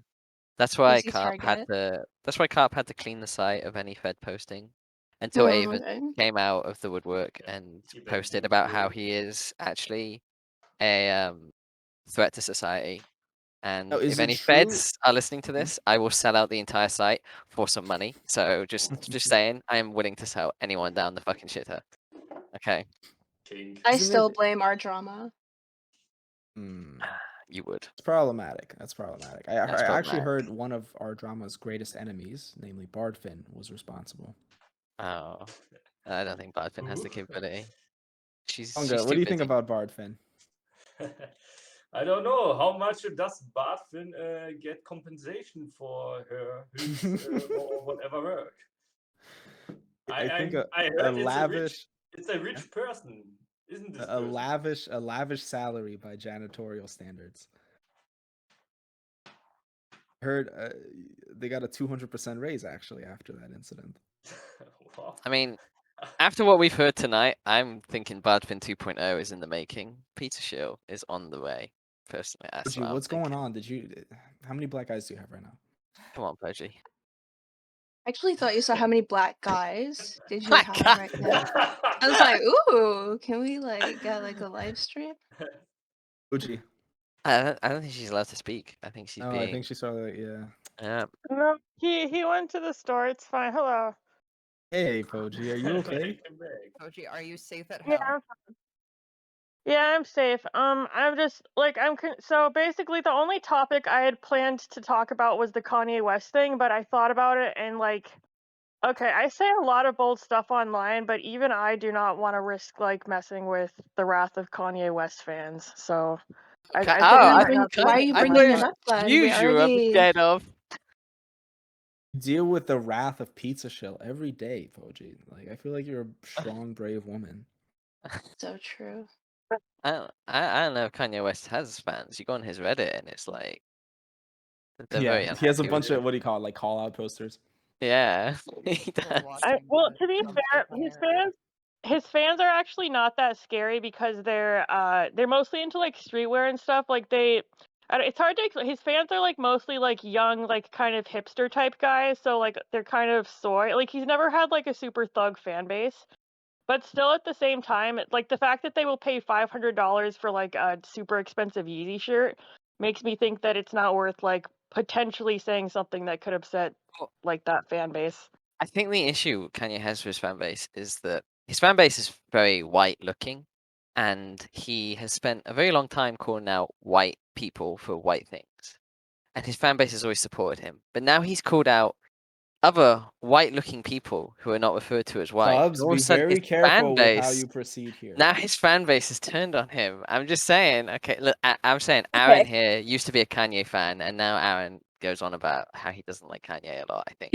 B: That's why
E: Easy
B: Carp had
E: target.
B: to. That's why Carp had to clean the site of any Fed posting until Avon
E: Okay.
B: came out of the woodwork and
C: He went
B: posted about how
C: woke.
B: he is actually a threat to society. And
A: Now,
B: if
A: is it
B: any
A: true?
B: feds are listening to this, I will sell out the entire site for some money. So just saying, I am willing to sell anyone down the fucking shitter. Okay,
C: King.
E: I
A: Isn't
E: still
A: it?
E: blame our drama.
B: you would.
A: It's problematic. That's problematic.
B: That's
A: I actually
B: problematic.
A: heard one of our drama's greatest enemies, namely Bardfin, was responsible.
B: Oh, I don't think Badfin has the
C: Ooh.
B: capability. She's
A: Unga, what
B: too
A: do you think
B: busy.
A: about Bardfin?
C: I don't know how much does Bartfin get compensation for his or whatever work.
A: I think
C: I
A: a
C: heard
A: lavish,
C: it's a rich person, isn't this
A: a
C: person?
A: lavish salary by janitorial standards. I heard they got a 200% raise actually after that incident.
C: Wow.
B: I mean, after what we've heard tonight, I'm thinking Badfin 2.0 is in the making. Peter Schill is on the way. Personally, that's
A: Pudgy,
B: what I'm
A: what's
B: thinking.
A: going on? How many black eyes do you have right now?
B: Come on, Pudgy.
E: I actually thought you saw how many black guys did you
B: Black
E: have
B: guy!
E: right now? I was like, ooh, can we like get like a live stream?
A: Pudgy.
B: I don't think she's allowed to speak. I think she's
A: No, I
B: being.
A: think she saw that. Yeah.
B: Yeah.
D: No, he went to the store. It's fine. Hello.
A: Hey, Pudgy, are you okay?
C: Welcome back.
G: Koji, are you safe at home?
D: Yeah, Yeah, I'm safe. I'm just like so basically the only topic I had planned to talk about was the Kanye West thing, but I thought about it and like, okay, I say a lot of bold stuff online, but even I do not want to risk like messing with the wrath of Kanye West fans. So I
B: Oh,
D: figured
E: Then
B: I
D: I
E: bring,
D: have to
E: why are
D: say
E: you
B: I
D: it
B: thought
E: bringing
B: it
E: it
B: was
D: myself.
E: up then? We
B: huge you were
E: already.
B: scared of.
A: Deal with the wrath of Pizza Shell every day, Poji. Like I feel like you're a strong, brave woman.
E: So true.
B: I don't know if Kanye West has fans. You go on his Reddit and it's like they're very
A: Yeah, he has a
B: unhappy with
A: bunch of
B: him.
A: what do you call it, like call out posters.
B: Yeah, he
G: We're
B: does.
G: watching
D: Well,
G: the
D: to be
G: dumpster
D: fair,
G: fire.
D: his fans are actually not that scary because they're mostly into like streetwear and stuff. Like it's hard to explain. His fans are like mostly like young, like kind of hipster type guys. So like they're kind of soy. Like he's never had like a super thug fan base. But still, at the same time, like the fact that they will pay $500 for like a super expensive Yeezy shirt makes me think that it's not worth like potentially saying something that could upset
B: Well,
D: like that fan base.
B: I think the issue Kanye has with his fan base is that his fan base is very white looking, and he has spent a very long time calling out white people for white things, and his fan base has always supported him. But now he's called out other white looking people who are not referred to as white.
A: Cubs,
B: And all of
A: be
B: a sudden,
A: very
B: his fan
A: careful with how
B: base
A: you proceed here.
B: now his fan base has turned on him. I'm just saying. Okay, look, I'm saying
F: Okay.
B: Aaron here used to be a Kanye fan, and now Aaron goes on about how he doesn't like Kanye a lot. I think.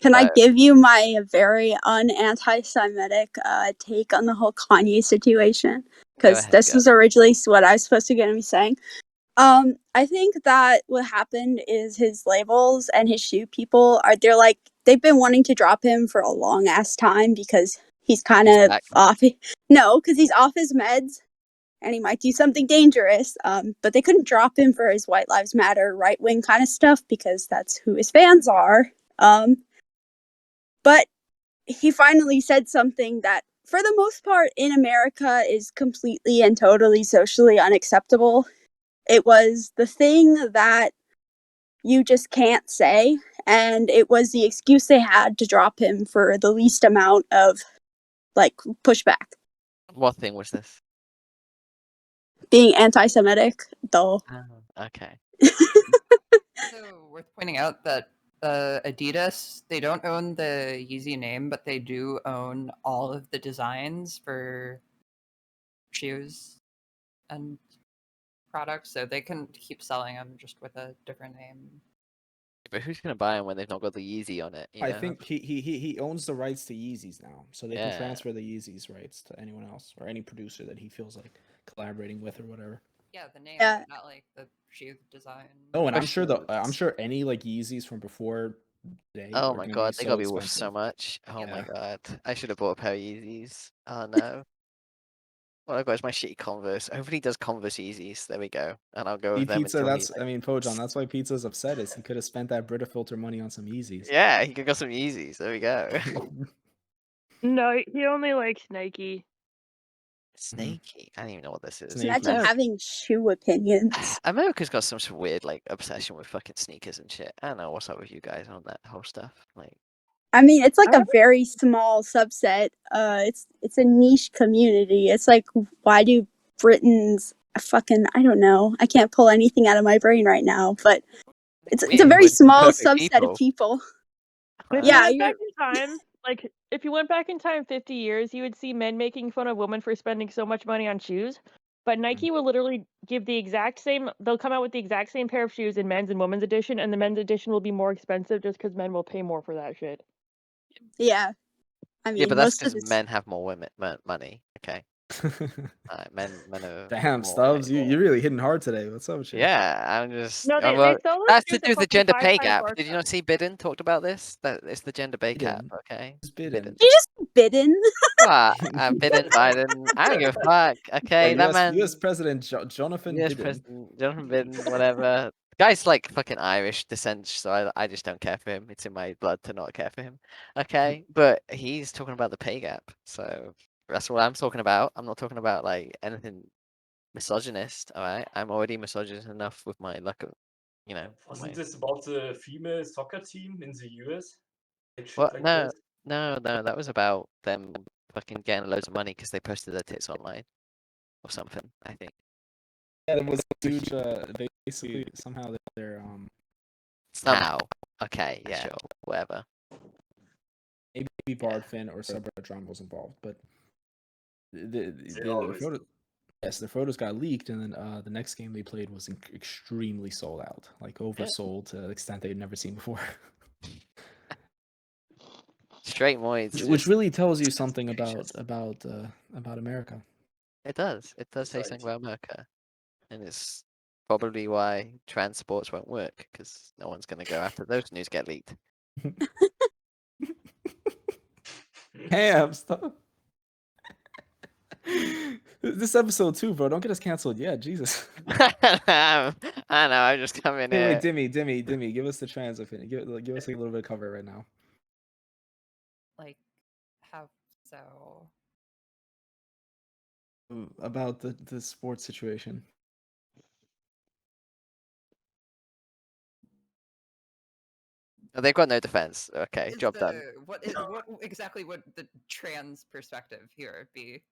F: Can I
B: So
F: give you my very un-anti-Semitic take on the whole Kanye situation?
B: go
F: Because
B: ahead,
F: this
B: go.
F: was originally what I was supposed to be saying. I think that what happened is his labels and his shoe people they've been wanting to drop him for a long ass time because he's kind
B: He's
F: of
B: back.
F: off. No, because he's off his meds and he might do something dangerous. But they couldn't drop him for his White Lives Matter right wing kind of stuff because that's who his fans are. But he finally said something that, for the most part, in America is completely and totally socially unacceptable. It was the thing that you just can't say, and it was the excuse they had to drop him for the least amount of like pushback.
B: What thing was this?
F: Being anti-Semitic, though.
B: Oh, okay.
G: Also worth pointing out that Adidas, they don't own the Yeezy name, but they do own all of the designs for shoes and products, so they can keep selling them just with a different name.
B: But who's gonna buy them when they've not got the Yeezy on it? You
A: I
B: know?
A: think he owns the rights to Yeezys now, so they can
B: Yeah.
A: transfer the Yeezys rights to anyone else or any producer that he feels like collaborating with or whatever.
G: Yeah, the name,
F: Yeah.
G: but not like the shoe design.
A: Oh, and I'm
B: Questions?
A: sure any like Yeezys from before they
B: Oh
A: are
B: my
A: gonna be
B: god, they gotta
A: so
B: be worth
A: expensive.
B: so much. Oh my
A: Yeah.
B: god, I should have bought a pair of Yeezys. Oh no. Well, I've got my shitty Converse. Hopefully, he does Converse Yeezys. There we go, and I'll go
A: See,
B: with them
A: Pizza,
B: until he.
A: I mean, Pojon, that's why Pizza's upset is he could have spent that Brita filter money on some Yeezys.
B: Yeah, he could got some Yeezys. There we go.
D: No, he only likes Nike.
B: Snakey. I don't even know what this is.
A: Snakey.
F: Imagine
B: America,
F: having shoe opinions.
B: America's got some sort of weird like obsession with fucking sneakers and shit. I don't know what's up with you guys on that whole stuff. Like,
F: I mean, it's like
D: I
F: a very small subset. It's a niche community. It's like, why do Britons I don't know. I can't pull anything out of my brain right now, but it's a very
B: we're
F: small
B: perfect
F: subset of
B: people.
F: people.
D: If you
F: Yeah,
D: went back in time, like if you went back in time 50 years, you would see men making fun of women for spending so much money on shoes. But Nike will literally give the exact same. They'll come out with the exact same pair of shoes in men's and women's edition, and the men's edition will be more expensive just because men will pay more for that shit.
F: yeah. I
B: Yeah, but
F: mean,
B: that's
F: most of
B: because
F: this.
B: men have more women money. Okay, men are
A: Damn,
B: more.
A: Stubbs, you're really hitting hard today. What's up with you?
B: Yeah, I'm just.
D: No, they
B: Well,
D: sell those
B: that's to
D: shoes
B: do
D: at
B: with the
D: fucking
B: gender
D: 5
B: pay
D: times
B: gap.
D: more
B: Did you
D: stuff.
B: not see Biden talked about this? That it's the gender pay gap.
A: Biden.
B: Okay,
A: Who's Biden?
F: You just bidden.
B: What? Biden, Biden. I don't give a fuck. Okay, that man.
A: U.S. President Jonathan
B: U.S.
A: Biden.
B: President Jonathan Biden, whatever. The guy's like fucking Irish descent, so I just don't care for him. It's in my blood to not care for him. Okay, but he's talking about the pay gap, so that's what I'm talking about. I'm not talking about like anything misogynist. All right, I'm already misogynist enough with my lack of, you know.
C: Wasn't this about the female soccer team in the US? Like shit
B: What?
C: like
B: No,
C: this?
B: no, no. That was about them fucking getting loads of money because they posted their tits online. or something. I think
A: Yeah, there was a huge. Basically, somehow they're
B: somehow. Okay, yeah, sure, whatever.
A: maybe Bardfin or Subreddit drama was involved, but the
C: always
A: photo. Yes, the photos got leaked, and then the next game they played was extremely sold out, like oversold to the extent they'd never seen before.
B: Straight Moids,
A: Which
B: just
A: really tells you something
B: expectations.
A: about America.
B: It does. It does say something about America, and it's probably why trans sports won't work because no one's going to go after those news get leaked.
A: Damn, stop. This episode too, bro. Don't get us canceled yet. Jesus.
B: I know. I'm just coming
A: Wait,
B: here.
A: Dimmy, give us the trans opinion. Give us a little bit of cover right now.
G: Like, how so?
A: About the sports situation.
B: Oh, they've got no defense. Okay,
G: Is
B: job done.
G: what exactly would the trans perspective here be?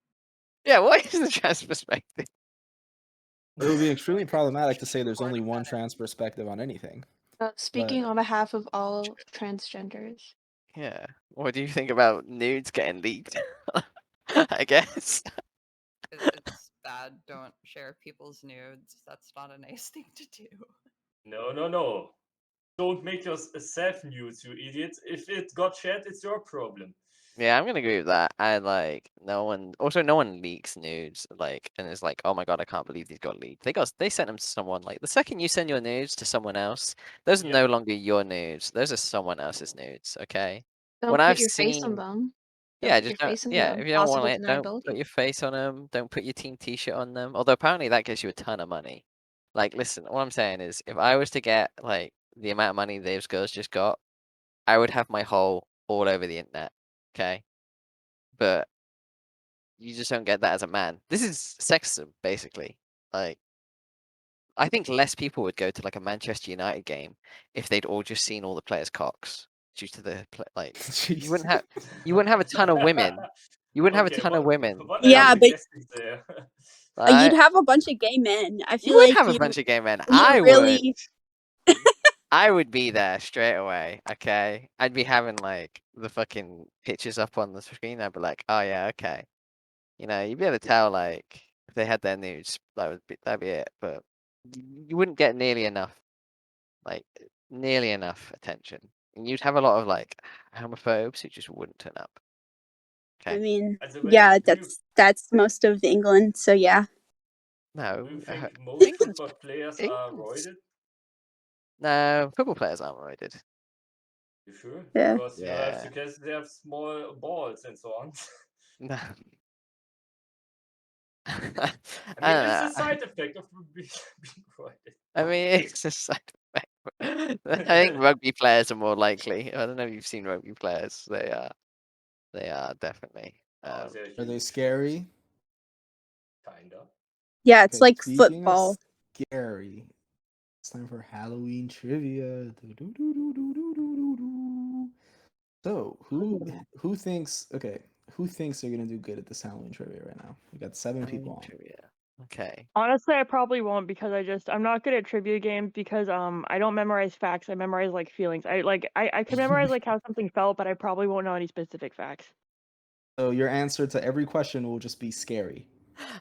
B: Yeah, what is the trans perspective?
A: It would be extremely problematic to say there's
G: Part
A: only
G: of
A: one
G: that.
A: trans perspective on anything.
E: Speaking on behalf of all transgenders.
B: Yeah. What do you think about nudes getting leaked? I guess.
G: It's bad. Don't share people's nudes. That's not a nice thing to do.
C: No. Don't make yourself nudes, you idiot. If it got shared, it's your problem.
B: Yeah, I'm gonna agree with that. I like no one. Also, no one leaks nudes. Like, and it's like, oh my god, I can't believe these got leaked. They sent them to someone. Like, the second you send your nudes to someone else, those are
C: Yep.
B: no longer your nudes. Those are someone else's nudes. Okay.
E: Don't
B: When
E: put
B: I've
E: your face on
B: seen,
E: them. Don't
B: yeah,
E: put
B: just
E: your
B: don't.
E: face in
B: Yeah,
E: them.
B: if you don't want
E: Possible
B: it, don't put
E: deniability.
B: your face on them. Don't put your team T-shirt on them. Although apparently that gets you a ton of money. Like, listen, what I'm saying is, if I was to get like the amount of money those girls just got, I would have my hole all over the internet. Okay. But you just don't get that as a man. This is sexism, basically. Like, I think less people would go to like a Manchester United game if they'd all just seen all the players' cocks due to the like. You wouldn't have a ton of women. You wouldn't have a
C: Okay,
B: ton of women.
C: what are you
F: Yeah, but
C: suggesting there?
F: you'd
B: Right?
F: have a bunch of gay men. I
B: You
F: feel
B: would
F: like
B: have a bunch of gay men.
F: you
B: I would.
F: really
B: I would be there straight away. Okay, I'd be having like the fucking pictures up on the screen. I'd be like, oh yeah, okay. You know, you'd be able to tell like if they had their nudes, that'd be it. But you wouldn't get like nearly enough attention, and you'd have a lot of like homophobes who just wouldn't turn up.
F: I
B: Okay.
F: mean,
C: Also,
F: yeah,
C: do you
F: that's most of England, so yeah.
B: No,
C: think most
B: England's
C: football players are
B: England's
C: roided?
B: no football players aren't roided.
C: You sure?
F: Yeah.
C: Because you have
B: Yeah.
C: to guess they have small balls and so on.
B: No.
C: I mean,
B: I don't
C: it's a
B: know.
C: side effect of being roided.
B: I mean, it's just like, I think rugby players are more likely. I don't know if you've seen rugby players. They are definitely.
C: Oh, they're
A: Are they
C: huge.
A: scary?
C: Kinda.
F: Yeah, it's
A: Okay,
F: like
A: speaking of
F: football.
A: scary, it's time for Halloween trivia. Do-do-do-do-do-do-do-do. So who thinks who thinks they're gonna do good at this Halloween trivia right now? We got 7 people on.
B: Trivia. Okay.
D: Honestly, I probably won't because I'm not good at trivia games because I don't memorize facts. I memorize like feelings. I can memorize like how something felt, but I probably won't know any specific facts.
A: So your answer to every question will just be scary.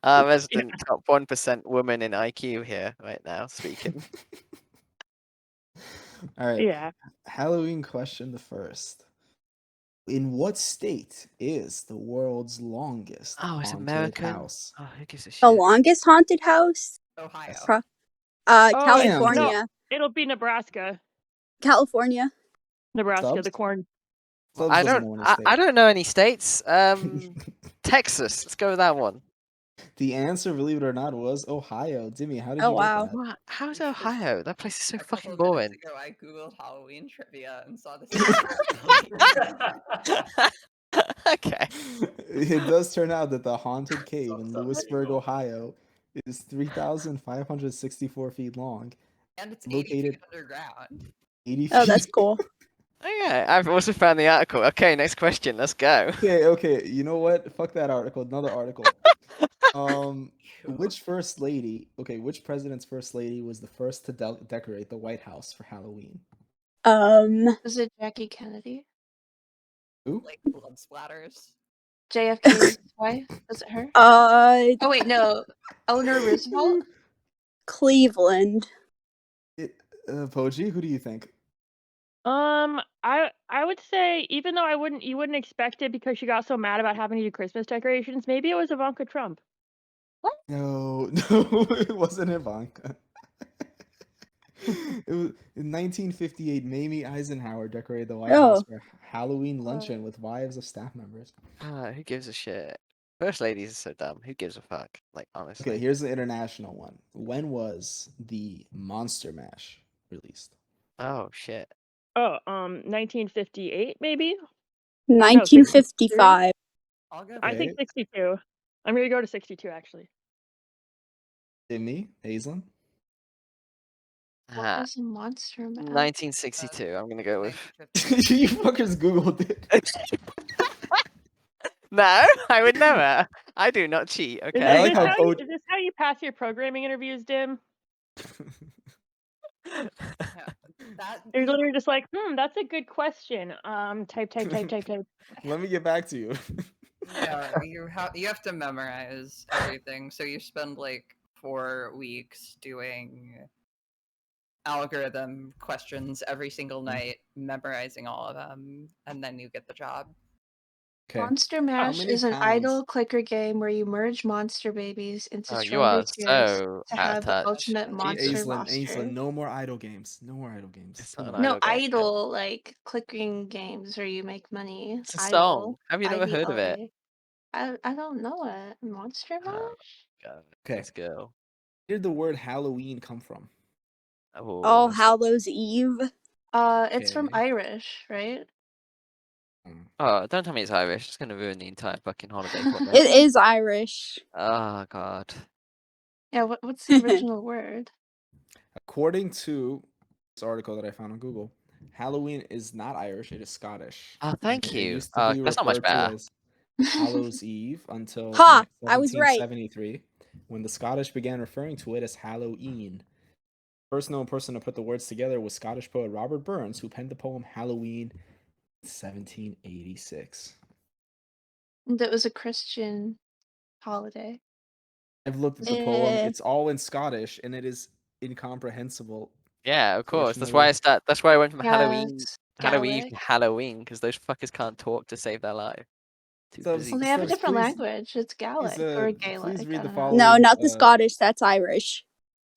B: There's the top 1% woman in IQ here right now speaking.
A: All right.
D: Yeah.
A: Halloween question the first. In what state is the world's longest
B: Oh, it's
A: haunted
B: American.
A: house?
B: Oh, who gives a shit?
F: The longest haunted house?
G: Ohio.
A: Yes.
D: Oh,
F: California.
D: it'll be Nebraska.
F: California.
D: Nebraska,
A: Stubbs?
D: the corn.
A: Stubbs
B: I
A: doesn't
B: don't.
A: know any
B: I
A: state.
B: don't know any states. Texas. Let's go with that one.
A: The answer, believe it or not, was Ohio. Dimmy, how did
F: Oh,
A: you
F: wow.
A: get that?
B: What? How's
G: Because
B: Ohio? That place is so
G: A
B: fucking
G: couple
B: boring.
G: minutes ago, I googled Halloween trivia and saw this.
B: Okay.
A: It does turn out that the haunted cave in
C: Some
A: Lewisburg,
C: people.
A: Ohio, is 3,564 feet long,
G: And it's 80
A: located
G: feet underground.
A: 80 feet.
F: Oh, that's cool.
B: Oh, yeah, I've also found the article. Okay, next question. Let's go.
A: Okay. You know what? Fuck that article. Another article.
G: Ew.
A: Which president's first lady was the first to decorate the White House for Halloween?
E: Was it Jackie Kennedy?
A: Who?
G: Like blood splatters.
E: JFK's wife? Was it her?
F: Uh,
E: Oh wait, no. Eleanor Roosevelt?
F: Cleveland.
A: Poji, who do you think?
D: I would say, even though you wouldn't expect it because she got so mad about having to do Christmas decorations, maybe it was Ivanka Trump.
A: No, it wasn't Ivanka. It was in 1958. Mamie Eisenhower decorated the White House
F: Oh,
A: for Halloween luncheon with wives of staff members.
B: Who gives a shit? First ladies are so dumb. Who gives a fuck? Like,
A: Okay,
B: honestly.
A: here's the international one. When was the Monster Mash released?
B: Oh, shit.
D: Oh, 1958 maybe? No, 63?
F: 1955.
G: I'll go.
D: I think
A: Okay.
D: 62. I'm gonna go to 62 actually.
A: Me, Hazelin.
E: What
B: Ah,
E: was a monster mash?
B: 1962. I'm gonna go with.
G: 1950.
A: You fuckers googled it.
B: No, I would never. I do not cheat.
D: Is,
B: Okay.
A: I
D: is
A: like
D: this
A: how
D: how
A: Po-
D: is this how you pass your programming interviews, Dim?
G: Yeah, that
D: You're
G: the
D: literally just like, that's a good question. Type.
A: Let me get back to you.
G: yeah, you have to memorize everything. So you spend like 4 weeks doing algorithm questions every single night, memorizing all of them, and then you get the job.
A: Okay.
E: Monster Mash
A: many
E: is an
A: pounds?
E: idle clicker game where you merge monster babies into
B: Oh, you
E: stronger
B: are
E: tiers
B: so
E: to
B: out of
E: have the
B: touch.
E: ultimate monster
A: Aislinn,
E: roster.
A: no more idle games. No more idle games.
B: It's
A: Come
B: not
A: on.
B: an
E: No,
B: idle game.
E: idle, like clicking games where you make money.
B: It's a
E: Idle.
B: song. Have you never heard of it?
E: I don't know it. Monster
B: Oh,
E: Mash?
B: God.
A: Okay.
B: Let's go.
A: Where did the word Halloween come from?
B: Oh,
F: All
B: that's
F: Hallows Eve.
E: It's from
A: Okay.
E: Irish, right?
B: Oh, don't tell me it's Irish. It's gonna ruin the entire fucking holiday for me.
F: It is Irish.
B: Oh, God.
E: Yeah, what's the original word?
A: According to this article that I found on Google, Halloween is not Irish, it is Scottish.
B: Oh, thank
A: It
B: you.
A: used to be
B: That's not much
A: referred to
B: better.
A: as Hallows Eve until
F: Ha! I was right.
A: 1773, when the Scottish began referring to it as Halloween. First known person to put the words together was Scottish poet Robert Burns, who penned the poem Halloween in 1786.
E: That was a Christian holiday.
A: I've looked at the poem.
F: Eh.
A: It's all in Scottish, and it is incomprehensible.
B: Yeah, of course. That's
A: Unfortunately.
B: why That's why I went from
E: Yeah,
B: Halloween
E: it's
B: to
E: Gaelic.
B: Halloween, because those fuckers can't talk to save their life. Too
A: So-
B: busy.
E: Well, they have a
A: Stubbs,
E: different
A: please-
E: language. It's Gaelic or Gaelic.
A: Please read
E: I
A: the
E: don't know.
A: following.
F: No, not the Scottish. That's Irish.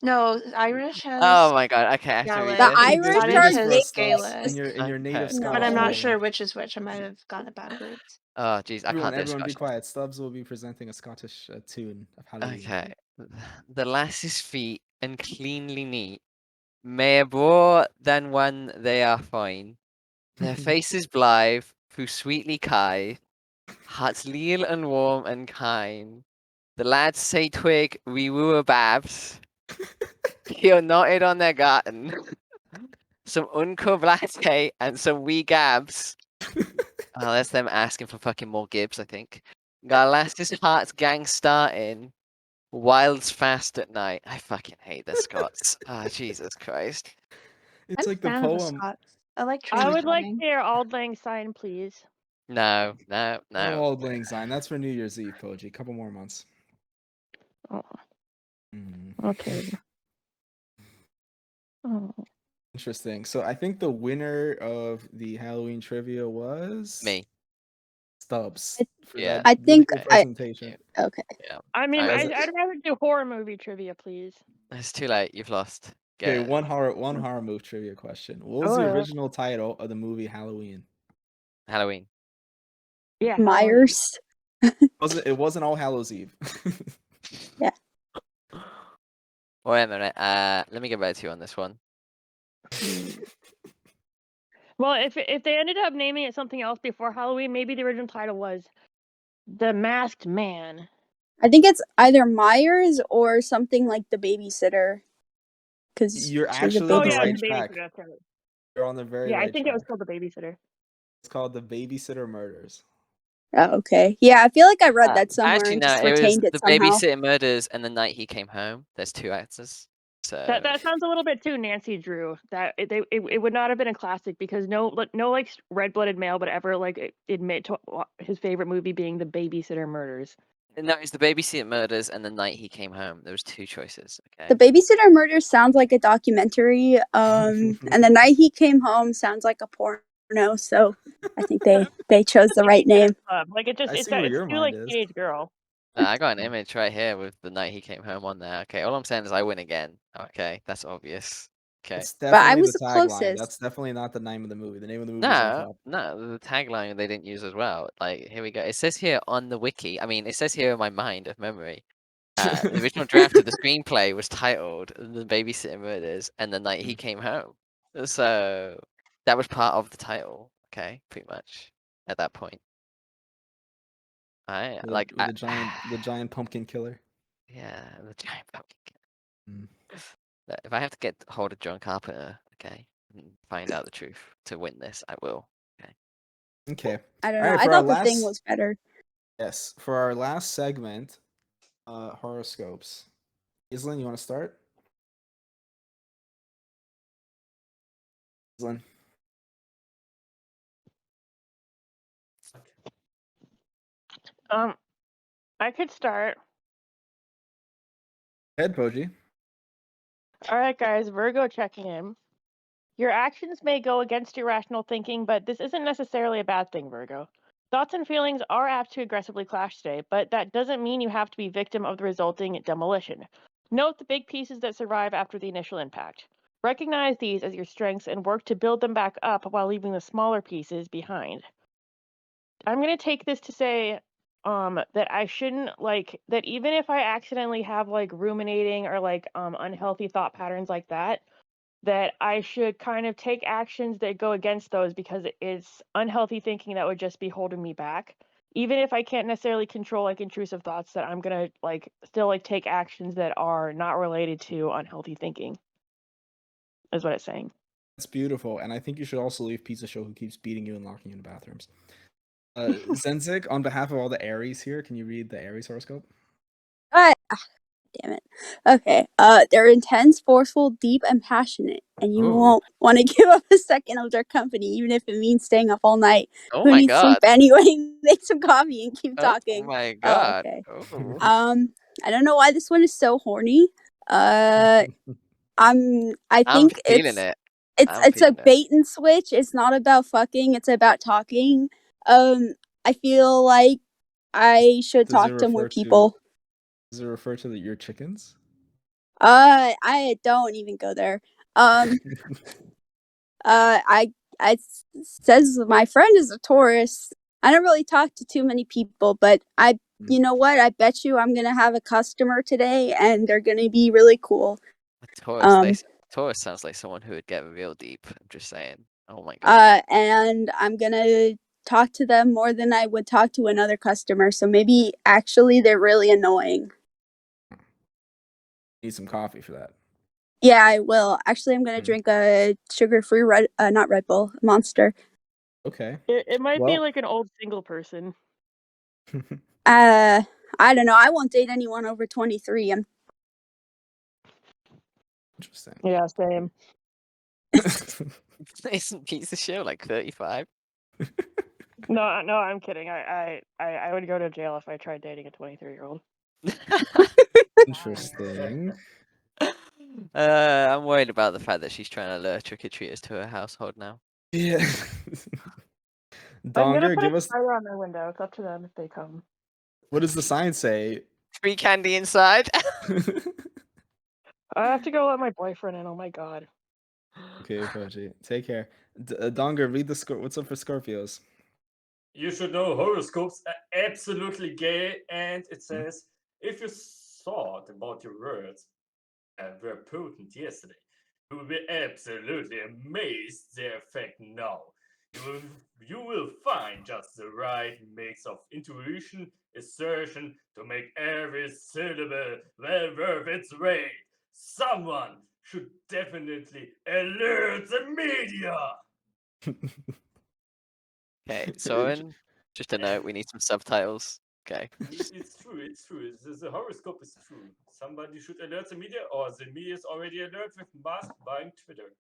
E: No, Irish has
B: Oh my God. Okay, I have to
E: Gaelic.
B: read
F: The
B: this.
F: Irish
A: Read
F: are
A: this
E: Scottish
A: for
E: has
A: us, Stubbs,
E: Gaelic.
A: in your native
B: Okay.
A: Scottish.
E: But I'm not
A: dialect.
E: sure which is which. I might have gotten it backwards.
B: Oh, jeez. I can't do
A: Everyone, be
B: Scottish.
A: quiet. Stubbs will be presenting a Scottish tune of Halloween.
B: Okay. The lass's feet and cleanly neat, mair braw than when they are fine. Their faces blithe, who sweetly kye, hearts leal and warm and kind. The lads say twig, we woo a babs. He'll knotted on their garden. Some unco latte and some wee gabs. Oh, that's them asking for fucking more gibs, I think. Got lass's hearts gang starting. Wild's fast at night. I fucking hate the Scots. Ah, Jesus Christ.
A: It's
E: I'm
A: like
E: a
A: the
E: fan of the
A: poem.
E: Scots. I like
D: I would like
E: train
D: to hear Auld Lang Syne, please.
B: No.
A: No Auld Lang Syne. That's for New Year's Eve, Poji. Couple more months.
D: Oh,
A: Mm.
D: okay. Oh.
A: Interesting. So I think the winner of the Halloween trivia was
B: Me.
A: Stubbs. For
B: Yeah.
A: that
F: I think
A: beautiful
F: I-
A: presentation.
F: Okay.
B: Yeah.
D: I mean,
B: As-
D: I'd rather do horror movie trivia, please.
B: It's too late. You've lost.
A: Okay,
B: Get it.
A: one horror movie trivia question. What was the original title of the movie Halloween?
B: Halloween.
D: Yeah, Halloween.
F: Myers.
A: It wasn't All Hallows Eve.
B: Wait a minute. Let me get back to you on this one.
D: Well, if they ended up naming it something else before Halloween, maybe the original title was The Masked Man.
F: I think it's either Myers or something like The Babysitter. Because
A: You're actually
D: Oh
A: on the
D: yeah,
A: right
D: the
A: track.
D: babysitter. That's right.
A: You're on the very
D: Yeah, I
A: right
D: think it was
A: track.
D: called The Babysitter.
A: It's called The Babysitter Murders.
F: Oh, okay. Yeah, I feel like I read that somewhere
B: Actually,
F: and
B: no,
F: just
B: it was
F: retained it
B: The
F: somehow.
B: Babysitter Murders and The Night He Came Home. There's 2 actors. So
D: That sounds a little bit too Nancy Drew. That it would not have been a classic because no like red-blooded male would ever like admit to his favorite movie being The Babysitter Murders.
B: no, it's The Babysitter Murders and The Night He Came Home. There was 2 choices.
F: The
B: Okay.
F: Babysitter Murder sounds like a documentary, and The Night He Came Home sounds like a porno. So I think they chose the right name.
D: Like it just
A: I see where
D: it's
A: your
D: too
A: mind
D: like
A: is.
D: teenage girl.
B: I got an image right here with The Night He Came Home on there. Okay, all I'm saying is I win again. Okay, that's obvious. Okay.
A: It's
F: But I
A: definitely
F: was
A: the
F: the
A: tagline.
F: closest.
A: That's definitely not the name of the movie. The name of the movie is on
B: No,
A: top.
B: no, the tagline they didn't use as well. Like, here we go. It says here on the wiki. I mean, it says here in my mind of memory. The original draft of the screenplay was titled "The Babysitter Murders" and "The Night He Came Home." So that was part of the title. Okay, pretty much at that point. I
A: With
B: like
A: the giant pumpkin killer.
B: yeah, the giant pumpkin.
A: Mm.
B: If I have to get hold of John Carpenter, okay, and find out the truth to win this, I will. Okay.
A: Okay.
F: I don't
A: All
F: know.
A: right,
F: I
A: for our
F: thought The Thing
A: last
F: was better.
A: yes, for our last segment, horoscopes. Islin, you want to start? Islin.
D: I could start.
A: Head Poji.
D: All right, guys, Virgo checking in. Your actions may go against your rational thinking, but this isn't necessarily a bad thing, Virgo. Thoughts and feelings are apt to aggressively clash today, but that doesn't mean you have to be victim of the resulting demolition. Note the big pieces that survive after the initial impact. Recognize these as your strengths and work to build them back up while leaving the smaller pieces behind. I'm going to take this to say that I shouldn't like that even if I accidentally have like ruminating or like unhealthy thought patterns like that I should kind of take actions that go against those because it's unhealthy thinking that would just be holding me back. Even if I can't necessarily control like intrusive thoughts, that I'm gonna like still like take actions that are not related to unhealthy thinking. Is what it's saying.
A: That's beautiful, and I think you should also leave Pizza Show who keeps beating you and locking you in bathrooms. Zenzik, on behalf of all the Aries here, can you read the Aries horoscope?
F: Damn it. Okay. They're intense, forceful, deep, and passionate, and you
A: Oh.
F: won't want to give up a second of their company, even if it means staying up all night.
B: Oh
F: Who
B: my
F: needs sleep
B: god.
F: anyway? Make some coffee and keep
B: Oh
F: talking.
B: my
F: Oh,
B: god.
F: okay.
B: Oh.
F: I don't know why this one is so horny. I
B: I'm
F: think
B: feeling it. I'm
F: it's a
B: feeling it.
F: bait and switch. It's not about fucking. It's about talking. I feel like I should
A: Does it
F: talk to more
A: refer to
F: people.
A: your chickens?
F: I don't even go there. I says my friend is a Taurus. I don't really talk to too many people, but you know what? I bet you I'm gonna have a customer today, and they're gonna be really cool.
B: Taurus sounds like someone who would get real deep. I'm just saying. Oh my god.
F: And I'm gonna talk to them more than I would talk to another customer. So maybe actually they're really annoying.
A: Need some coffee for that.
F: Yeah, I will. Actually, I'm gonna drink a sugar-free not Red Bull, Monster.
A: Okay.
D: It might be
A: Well.
D: like an old single person.
F: I don't know. I won't date anyone over 23. I'm
A: Interesting.
D: Yeah, same.
B: Isn't Pizza Show like 35?
D: No, I'm kidding. I would go to jail if I tried dating a 23-year-old.
A: Interesting.
B: I'm worried about the fact that she's trying to lure trick-or-treaters to her household now.
A: Yeah.
D: I'm gonna
A: Donger,
D: put
A: give
D: a
A: us.
D: spider on their window. It's up to them if they come.
A: What does the sign say?
B: Free candy inside.
D: I have to go let my boyfriend in. Oh my god.
A: Okay, Poji. Take care. Donger, read the score. What's up for Scorpios?
C: You should know horoscopes are absolutely gay, and it says if you thought about your words were potent yesterday, you will be absolutely amazed their effect now. You will find just the right mix of intuition, assertion to make every syllable well worth its weight. Someone should definitely alert the media.
B: Okay, Soren, just a note, we need some subtitles. Okay.
C: It's true. It's true. The horoscope is true. Somebody should alert the media, or the media is already alert with mask buying Twitter.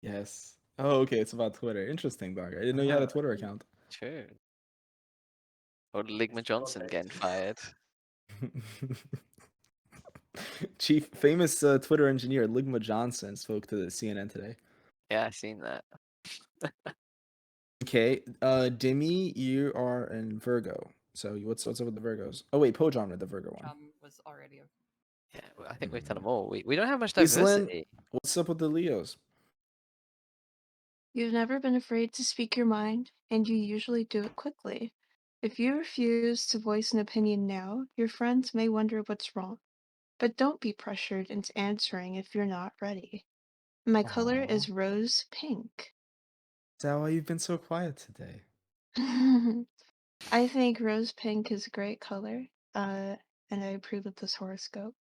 A: Yes. Oh, okay. It's about Twitter. Interesting, dog. I didn't know you had a Twitter account.
B: True. Or Ligma Johnson getting fired.
A: Chief famous Twitter engineer Ligma Johnson spoke to the CNN today.
B: Yeah, I seen that.
A: Okay, Demi, you are in Virgo. So what's up with the Virgos? Oh wait, Pojam read the Virgo one.
G: Was already a
B: Yeah, well, I think we've done them all. We don't have much
A: Islin,
B: diversity.
A: what's up with the Leos?
E: You've never been afraid to speak your mind, and you usually do it quickly. If you refuse to voice an opinion now, your friends may wonder what's wrong. But don't be pressured into answering if you're not ready. My color
A: Aw.
E: is rose pink.
A: Is that why you've been so quiet today?
E: I think rose pink is a great color, and I approve of this horoscope.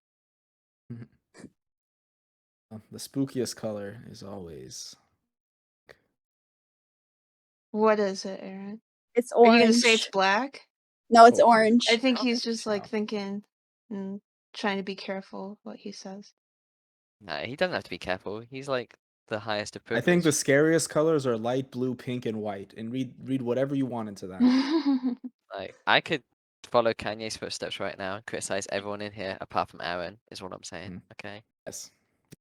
A: The spookiest color is always.
E: What is it, Aaron?
F: It's
E: Are you gonna say it's
F: orange.
E: black?
F: No, it's
A: Oh,
F: orange.
E: I think
B: don't
E: he's
B: think
E: just
B: so.
E: like thinking and trying to be careful what he says.
B: No, he doesn't have to be careful. He's like the highest of
A: I think the
B: privilege.
A: scariest colors are light blue, pink, and white. And read whatever you want into that.
B: Like, I could follow Kanye's footsteps right now and criticize everyone in here apart from Aaron, is what I'm saying. Okay?
A: Yes,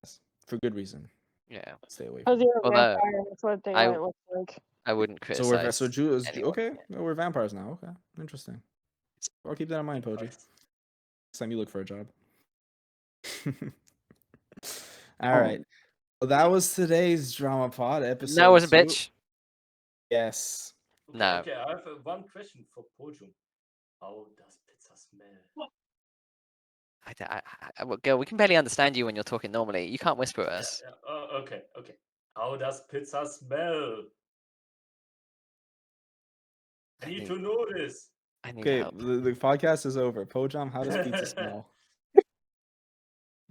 A: yes, for good reason.
B: Yeah.
A: Stay away
D: Because
A: from.
D: you're a
B: Although
D: vampire, that's what
B: I
D: daylight looks like.
B: I wouldn't
A: So we're
B: criticize anyone.
A: okay. No, we're vampires now. Okay, interesting. I'll keep that in mind, Poji.
C: Nice.
A: Next time you look for a job. All right. Well, that was today's Drama Pod episode.
B: No, it wasn't,
A: 2.
B: bitch.
A: Yes.
C: Okay,
B: No.
C: okay, I have one question for Pojum. How does pizza smell?
B: Well, girl, we can barely understand you when you're talking normally. You can't whisper at us.
C: Okay, okay. How does pizza smell? I need to know this.
B: I need
A: Okay,
B: help.
A: the podcast is over. Pojam, how does pizza smell?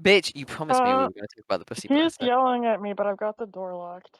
B: Bitch, you promised me we were going to talk about the pussy
D: He's
B: blaster.
D: yelling at me, but I've got the door locked.